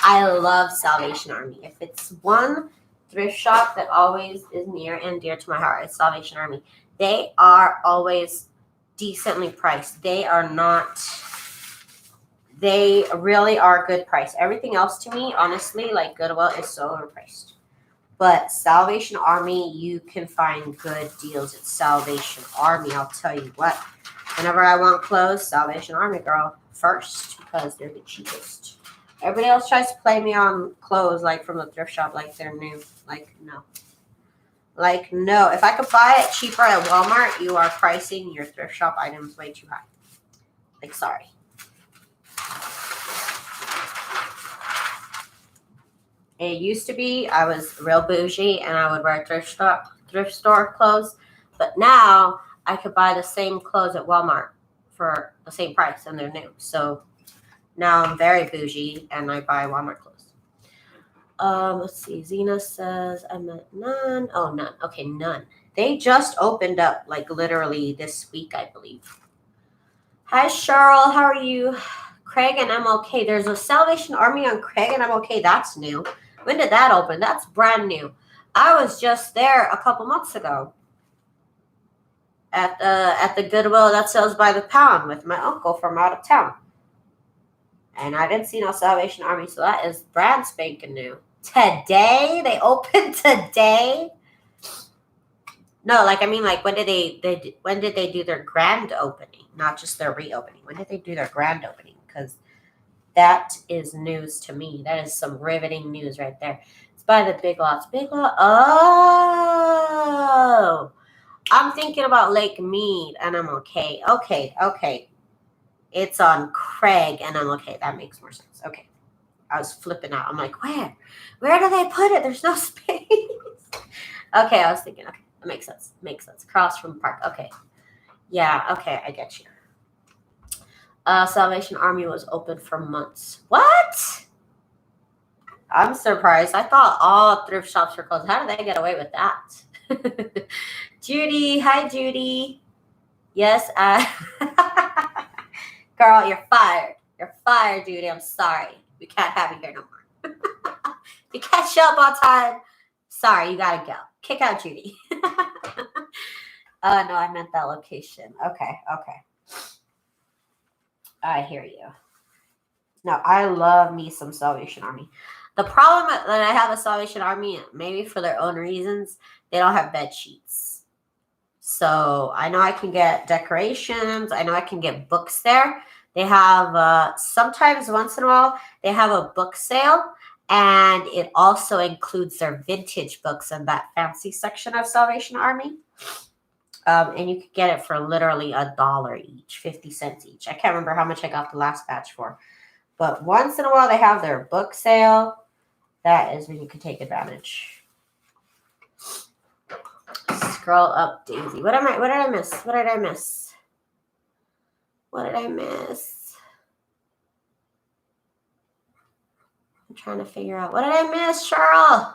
I love Salvation Army. If it's one thrift shop that always is near and dear to my heart, it's Salvation Army. They are always decently priced. They really are good price. Everything else to me, honestly, like Goodwill, is so overpriced. But Salvation Army, you can find good deals at Salvation Army. I'll tell you what. Whenever I want clothes, Salvation Army, girl, first, because they're the cheapest. Everybody else tries to play me on clothes, like from the thrift shop, like they're new. Like, no. Like, no. If I could buy it cheaper at Walmart, you are pricing your thrift shop items way too high. Like, sorry. It used to be I was real bougie and I would wear thrift store clothes, but now I could buy the same clothes at Walmart for the same price and they're new. So now I'm very bougie and I buy Walmart clothes. Let's see. Zena says I meant none. Oh, none. Okay, none. They just opened up like literally this week, I believe. Hi, Cheryl. How are you? Craig and MLK. There's a Salvation Army on Craig and MLK. That's new. When did that open? That's brand new. I was just there a couple months ago at the Goodwill that sells by the pound with my uncle from out of town. And I didn't see no Salvation Army, so that is brand spanking new. Today? They opened today? No, like I mean, like when did they do their grand opening, not just their reopening? When did they do their grand opening? Because that is news to me. That is some riveting news right there. It's by the Big Lots. Big Lot. Oh, I'm thinking about Lake Mead, and I'm okay. Okay. It's on Craig, and I'm okay. That makes more sense. Okay. I was flipping out. I'm like, where? Where do they put it? There's no space. Okay, I was thinking, okay, that makes sense. Makes sense. Across from the park. Okay. Yeah, okay, I get you. Salvation Army was open for months. What? I'm surprised. I thought all thrift shops were closed. How did they get away with that? Judy. Hi, Judy. Yes, girl, you're fired. You're fired, Judy. I'm sorry. We can't have you here no more. If you can't show up on time, sorry, you gotta go. Kick out Judy. Oh, no, I meant that location. Okay. I hear you. No, I love me some Salvation Army. The problem that I have with Salvation Army, maybe for their own reasons, they don't have bed sheets. So I know I can get decorations. I know I can get books there. They have, sometimes once in a while, they have a book sale. And it also includes their vintage books in that fancy section of Salvation Army. And you could get it for literally $1 each, 50 cents each. I can't remember how much I got the last batch for. But once in a while, they have their book sale. That is when you can take advantage. Scroll up, Daisy. What did I miss? I'm trying to figure out. What did I miss, Cheryl?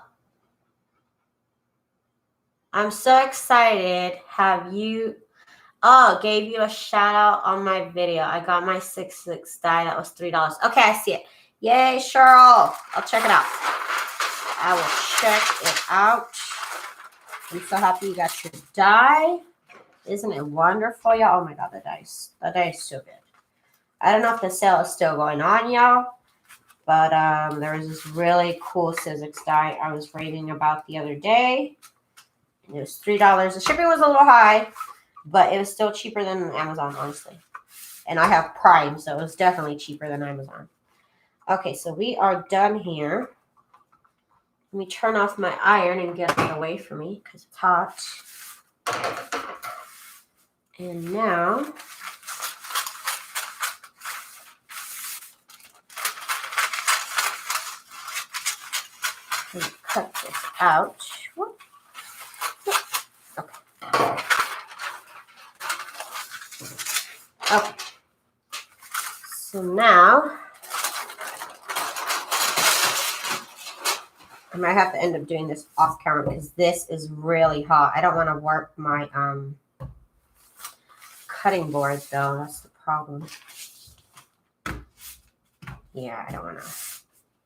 I'm so excited. Gave you a shout out on my video. I got my 6/6 die. That was $3. Okay, I see it. Yay, Cheryl. I'll check it out. I will check it out. I'm so happy you got your die. Isn't it wonderful, y'all? Oh my God, the die is so good. I don't know if the sale is still going on, y'all. But there was this really cool Sizzix die I was raving about the other day. And it was $3. The shipping was a little high, but it was still cheaper than Amazon, honestly. And I have Prime, so it was definitely cheaper than Amazon. Okay, so we are done here. Let me turn off my iron and get it away from me because it's hot. And now, I'm going to cut this out. Whoop. Okay. So now, I might have to end up doing this off camera because this is really hot. I don't want to warp my cutting board though. That's the problem. Yeah, I don't want to.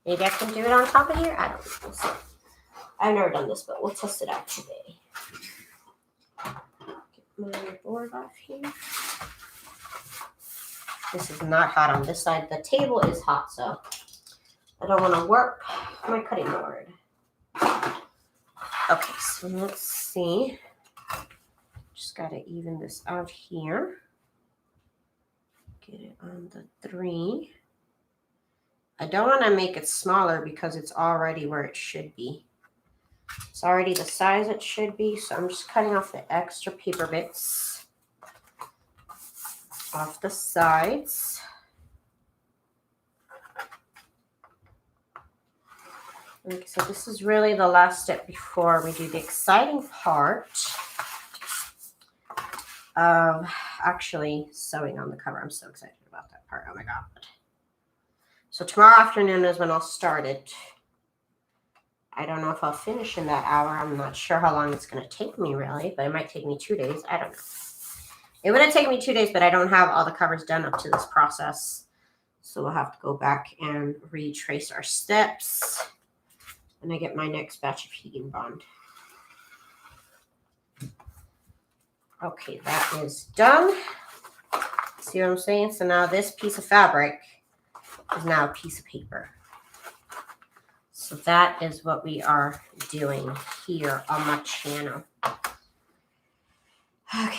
Maybe I can do it on top of here. I don't know. We'll see. I've never done this, but we'll test it out today. Get my board off here. This is not hot on this side. The table is hot, so I don't want to warp my cutting board. Okay, so let's see. Just got to even this out here. Get it on the 3. I don't want to make it smaller because it's already where it should be. It's already the size it should be, so I'm just cutting off the extra paper bits off the sides. Okay, so this is really the last step before we do the exciting part of actually sewing on the cover. I'm so excited about that part. Oh my God. So tomorrow afternoon is when I'll start it. I don't know if I'll finish in that hour. I'm not sure how long it's going to take me, really, but it might take me 2 days. I don't know. It wouldn't take me 2 days, but I don't have all the covers done up to this process. So we'll have to go back and retrace our steps when I get my next batch of heat and bond. Okay, that is done. See what I'm saying? So now this piece of fabric is now a piece of paper. So that is what we are doing here on my channel. Okay.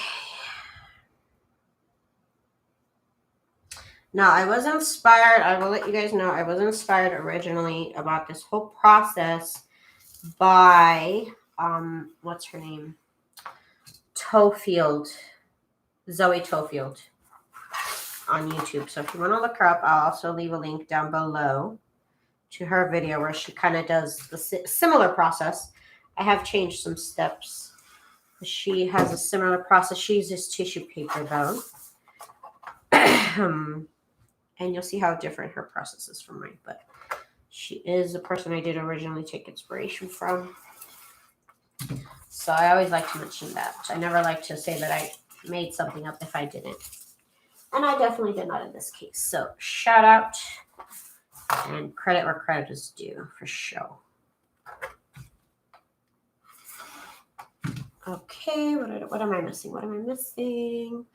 Now, I was inspired, I will let you guys know, I was inspired originally about this whole process by, what's her name? Zoe Tofield on YouTube. So if you want to look her up, I'll also leave a link down below to her video where she kind of does the similar process. I have changed some steps. She has a similar process. She uses tissue paper though. And you'll see how different her process is from mine. But she is the person I did originally take inspiration from. So I always like to mention that. I never like to say that I made something up if I didn't. And I definitely did not in this case. So shout out and credit where credit is due for sure. Okay, what am I missing? What am I missing?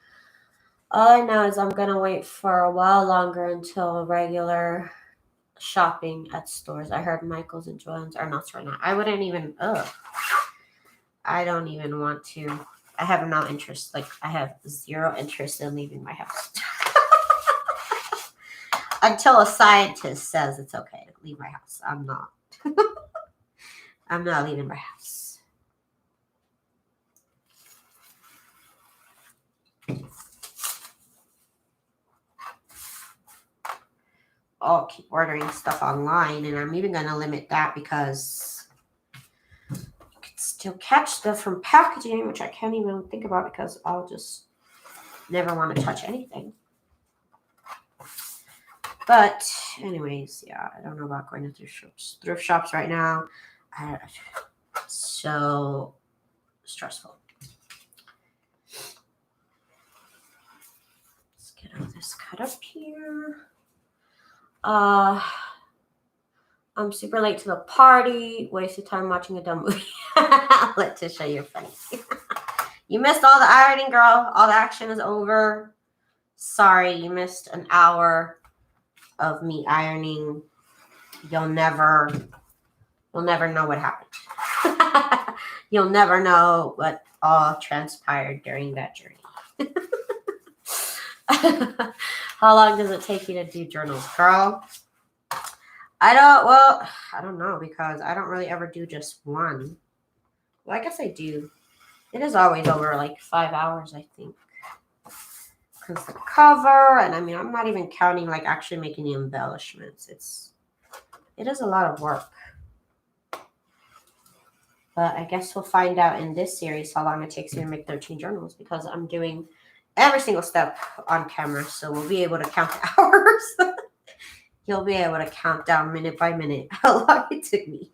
All I know is I'm going to wait for a while longer until regular shopping at stores. I heard Michael's and Joann's are not right now. I wouldn't even, I don't even want to. I have no interest. Like, I have zero interest in leaving my house. Until a scientist says it's okay to leave my house. I'm not. I'm not leaving my house. I'll keep ordering stuff online, and I'm even going to limit that because you can still catch stuff from packaging, which I can't even think about because I'll just never want to touch anything. But anyways, yeah, I don't know about going to thrift shops right now. So stressful. Let's get all this cut up here. I'm super late to the party. Wasted time watching a dumb movie. Letitia, you're funny. You missed all the ironing, girl. All the action is over. Sorry, you missed an hour of me ironing. You'll never know what happened. You'll never know what all transpired during that journey. How long does it take you to do journals, girl? I don't know because I don't really ever do just one. Well, I guess I do. It is always over like 5 hours, I think. Because the cover, and I mean, I'm not even counting like actually making the embellishments. It is a lot of work. But I guess we'll find out in this series how long it takes me to make 13 journals because I'm doing every single step on camera. So we'll be able to count the hours. You'll be able to count down minute by minute how long it took me.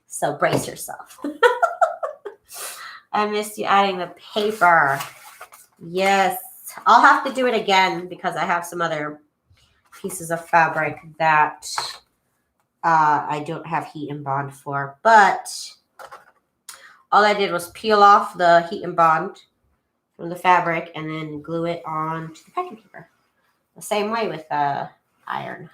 So brace yourself. I missed you adding the paper. Yes. I'll have to do it again because I have some other pieces of fabric that I don't have heat and bond for. But all I did was peel off the heat and bond from the fabric and then glue it onto the packing paper. The same way with iron.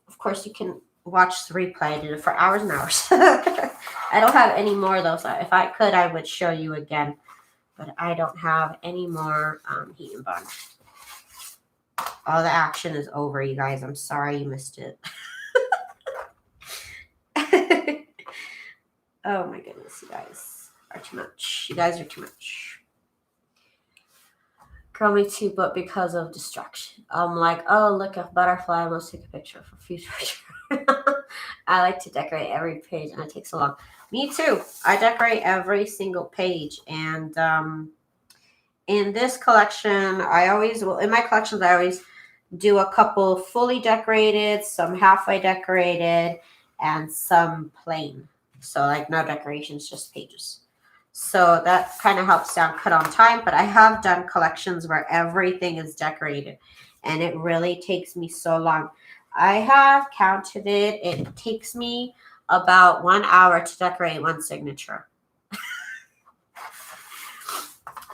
Of course, you can watch the replay. I did it for hours and hours. I don't have any more though, so if I could, I would show you again. But I don't have any more heat and bond. All the action is over, you guys. I'm sorry you missed it. Oh my goodness, you guys are too much. You guys are too much. Girl, me too, but because of distraction. I'm like, oh, look, a butterfly. I must take a picture for future. I like to decorate every page, and it takes so long. Me too. I decorate every single page. And in this collection, in my collections, I always do a couple fully decorated, some halfway decorated, and some plain. So like no decorations, just pages. So that kind of helps down cut on time, but I have done collections where everything is decorated and it really takes me so long. I have counted it. It takes me about 1 hour to decorate one signature.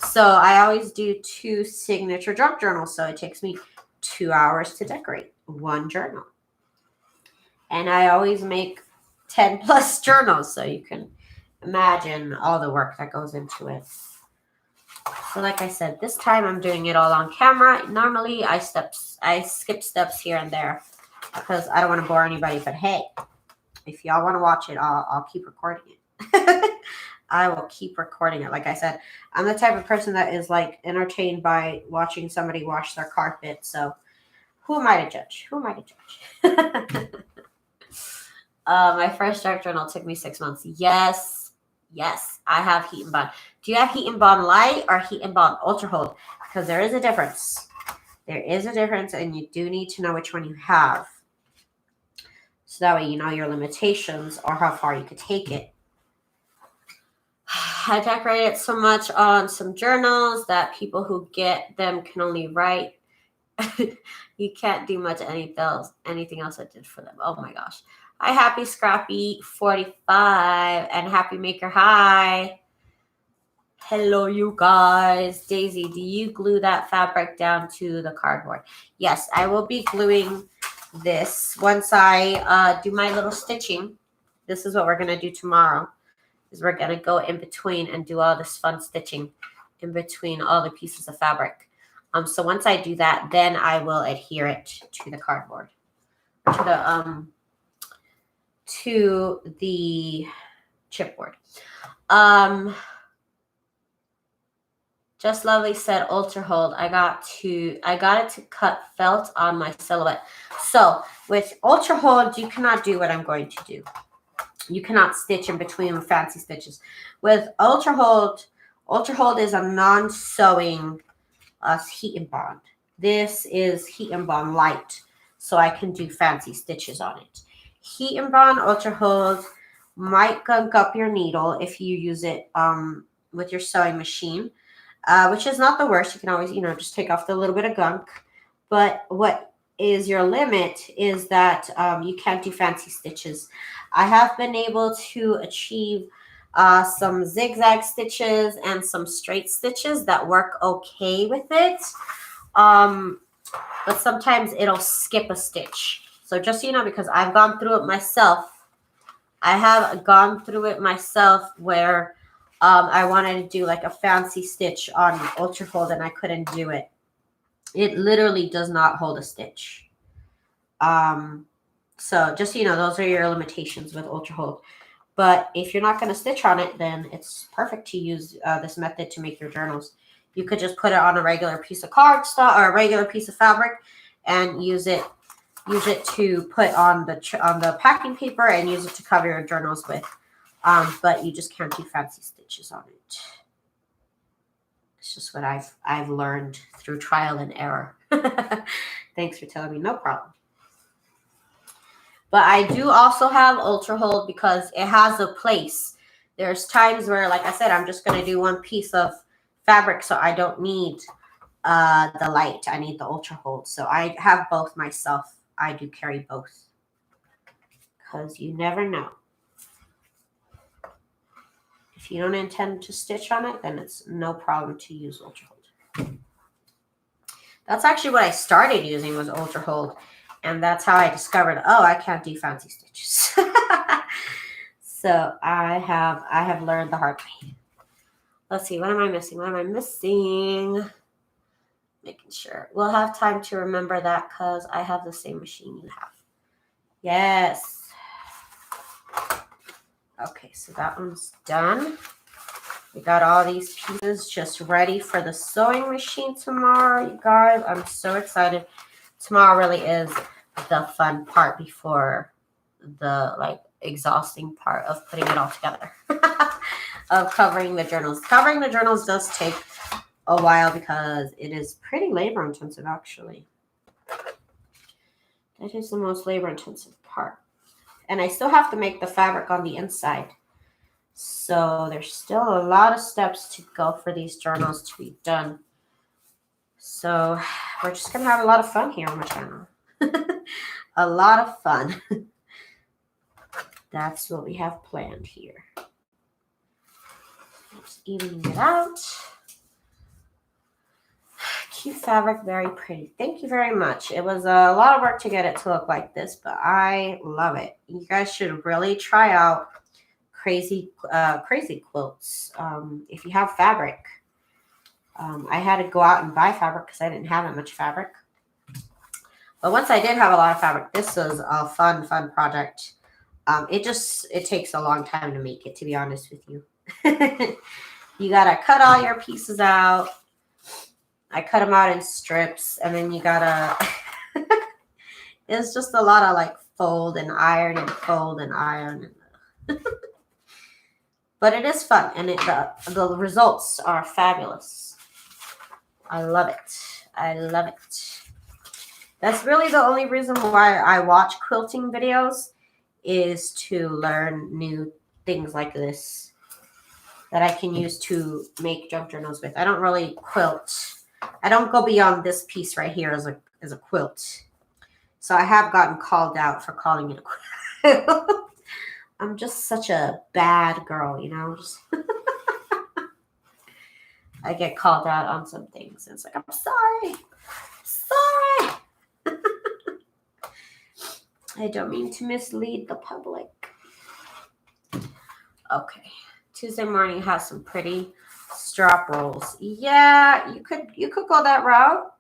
So I always do 2 signature junk journals. So it takes me 2 hours to decorate one journal. And I always make 10 plus journals. So you can imagine all the work that goes into it. So like I said, this time I'm doing it all on camera. Normally I skip steps here and there because I don't want to bore anybody. But hey, if y'all want to watch it, I'll keep recording it. I will keep recording it. Like I said, I'm the type of person that is like entertained by watching somebody wash their carpet. So who am I to judge? Who am I to judge? My first dark journal took me 6 months. Yes, I have Heat and Bond. Do you have Heat and Bond Light or Heat and Bond Ultra Hold? Because there is a difference. There is a difference, and you do need to know which one you have. So that way you know your limitations or how far you could take it. I decorated so much on some journals that people who get them can only write. You can't do much anything else I did for them. Oh my gosh. Hi, Happy Scrappy 45 and Happy Maker Hi. Hello, you guys. Daisy, do you glue that fabric down to the cardboard? Yes, I will be gluing this once I do my little stitching. This is what we're going to do tomorrow. Is we're going to go in between and do all this fun stitching in between all the pieces of fabric. So once I do that, then I will adhere it to the cardboard, to the chipboard. Just Lovely said Ultra Hold. I got it to cut felt on my silhouette. So with Ultra Hold, you cannot do what I'm going to do. You cannot stitch in between fancy stitches. With Ultra Hold is a non-sewing Heat and Bond. This is Heat and Bond Light, so I can do fancy stitches on it. Heat and Bond Ultra Hold might gunk up your needle if you use it with your sewing machine, which is not the worst. You can always, just take off the little bit of gunk. But what is your limit is that you can't do fancy stitches. I have been able to achieve some zigzag stitches and some straight stitches that work okay with it. But sometimes it'll skip a stitch. So just so you know, because I've gone through it myself. I have gone through it myself where I wanted to do like a fancy stitch on Ultra Hold and I couldn't do it. It literally does not hold a stitch. So just so you know, those are your limitations with Ultra Hold. But if you're not going to stitch on it, then it's perfect to use this method to make your journals. You could just put it on a regular piece of cardstock or a regular piece of fabric and use it to put on the packing paper and use it to cover your journals with. But you just can't do fancy stitches on it. It's just what I've learned through trial and error. Thanks for telling me. No problem. But I do also have Ultra Hold because it has a place. There's times where, like I said, I'm just going to do one piece of fabric, so I don't need the light. I need the Ultra Hold. So I have both myself. I do carry both because you never know. If you don't intend to stitch on it, then it's no problem to use Ultra Hold. That's actually what I started using was Ultra Hold. And that's how I discovered, oh, I can't do fancy stitches. So I have learned the hard way. Let's see, what am I missing? Making sure. We'll have time to remember that because I have the same machine you have. Yes. Okay, so that one's done. We got all these pieces just ready for the sewing machine tomorrow, you guys. I'm so excited. Tomorrow really is the fun part before the exhausting part of putting it all together. Of covering the journals. Covering the journals does take a while because it is pretty labor intensive actually. That is the most labor intensive part. And I still have to make the fabric on the inside. So there's still a lot of steps to go for these journals to be done. So we're just going to have a lot of fun here on my channel. A lot of fun. That's what we have planned here. Just evening it out. Cute fabric, very pretty. Thank you very much. It was a lot of work to get it to look like this, but I love it. You guys should really try out crazy quilts if you have fabric. I had to go out and buy fabric because I didn't have that much fabric. But once I did have a lot of fabric, this was a fun project. It takes a long time to make it, to be honest with you. You gotta cut all your pieces out. I cut them out in strips, and then you gotta it's just a lot of like fold and iron and fold and iron. But it is fun, and the results are fabulous. I love it. I love it. That's really the only reason why I watch quilting videos, is to learn new things like this that I can use to make junk journals with. I don't really quilt. I don't go beyond this piece right here as a quilt. So I have gotten called out for calling it a quilt. I'm just such a bad girl, you know. I get called out on some things. And it's like, I'm sorry. Sorry. I don't mean to mislead the public. Okay. Tuesday morning has some pretty strap rolls. Yeah, you could go that route.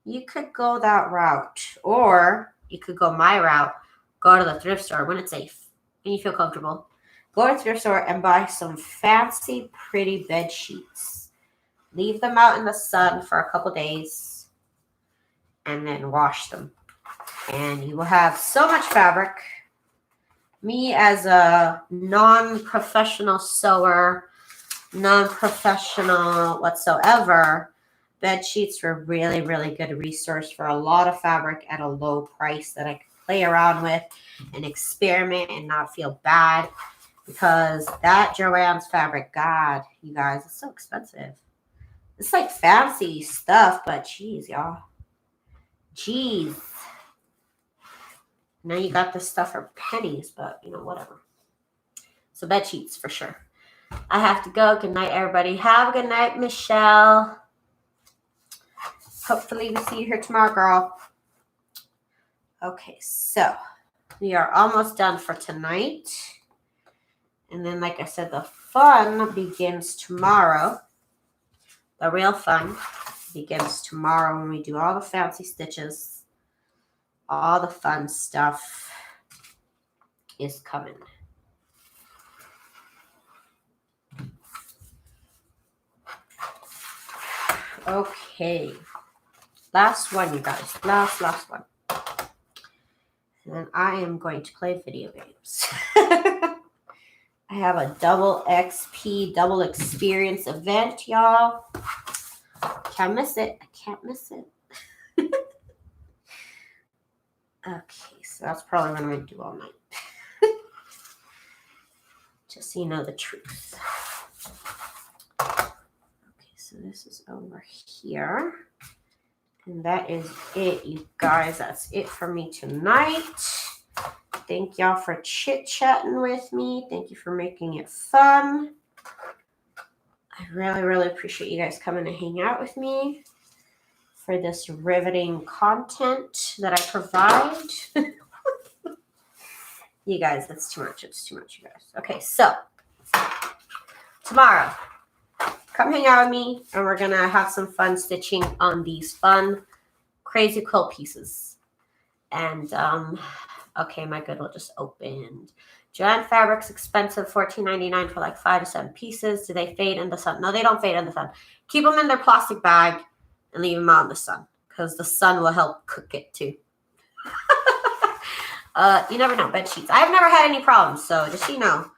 You could go that route. Or you could go my route. Go to the thrift store when it's safe and you feel comfortable. Go to the thrift store and buy some fancy, pretty bed sheets. Leave them out in the sun for a couple days and then wash them. And you will have so much fabric. Me, as a non-professional sewer, non-professional whatsoever, bed sheets were really, really good resource for a lot of fabric at a low price that I could play around with and experiment and not feel bad, because that Joann's fabric, God, you guys, it's so expensive. It's like fancy stuff, but geez, y'all. Geez. Now you got this stuff for pennies, but you know, whatever. So bed sheets for sure. I have to go. Good night, everybody. Have a good night, Michelle. Hopefully we see you here tomorrow, girl. Okay, so we are almost done for tonight. And then, like I said, the fun begins tomorrow. The real fun begins tomorrow when we do all the fancy stitches. All the fun stuff is coming. Okay. Last one, you guys. Last one. And then I am going to play video games. I have a double XP, double experience event, y'all. Can't miss it. I can't miss it. Okay, so that's probably what I'm going to do all night. Just so you know the truth. Okay, so this is over here. And that is it, you guys. That's it for me tonight. Thank y'all for chit-chatting with me. Thank you for making it fun. I really, really appreciate you guys coming to hang out with me for this riveting content that I provide. You guys, that's too much. It's too much, you guys. Okay, so tomorrow, come hang out with me, and we're going to have some fun stitching on these fun, crazy quilt pieces. And, okay, my Goodwill just opened. Joann Fabric's expensive, $14.99 for like 5 to 7 pieces. Do they fade in the sun? No, they don't fade in the sun. Keep them in their plastic bag and leave them out in the sun, because the sun will help cook it too. You never know. Bed sheets. I've never had any problems, so just so you know,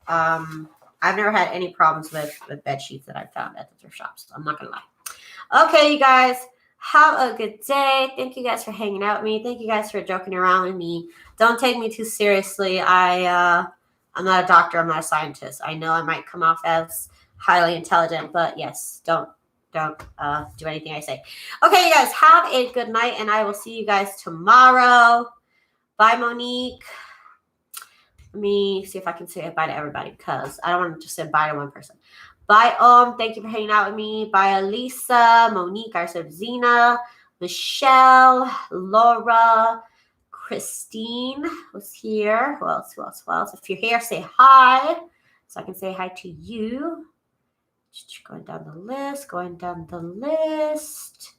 I've never had any problems with bed sheets that I've found at the thrift shops. So I'm not gonna lie. Okay, you guys, Have a good day. Thank you guys for hanging out with me. Thank you guys for joking around with me. Don't take me too seriously. I'm not a doctor. I'm not a scientist. I know I might come off as highly intelligent, but yes, don't do anything I say. Okay, you guys, have a good night, and I will see you guys tomorrow. Bye, Monique. Let me see if I can say bye to everybody because I don't want to just say bye to one person. Bye, thank you for hanging out with me. Bye, Elisa, Monique, I said Zena, Michelle, Laura, Christine was here. Who else? Who else? Who else? If you're here, say hi so I can say hi to you. Going down the list, going down the list.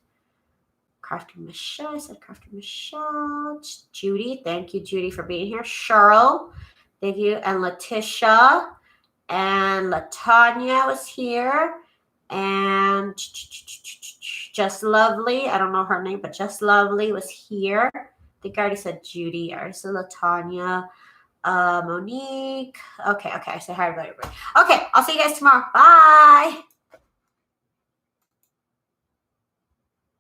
Crafty Michelle, I said Crafty Michelle. Judy, thank you, Judy, for being here. Cheryl, thank you. And Letitia and LaTanya was here. And Just Lovely, I don't know her name, but Just Lovely was here. I think I already said Judy. I already said LaTanya. Monique. Okay, I said hi, everybody. Okay, I'll see you guys tomorrow. Bye.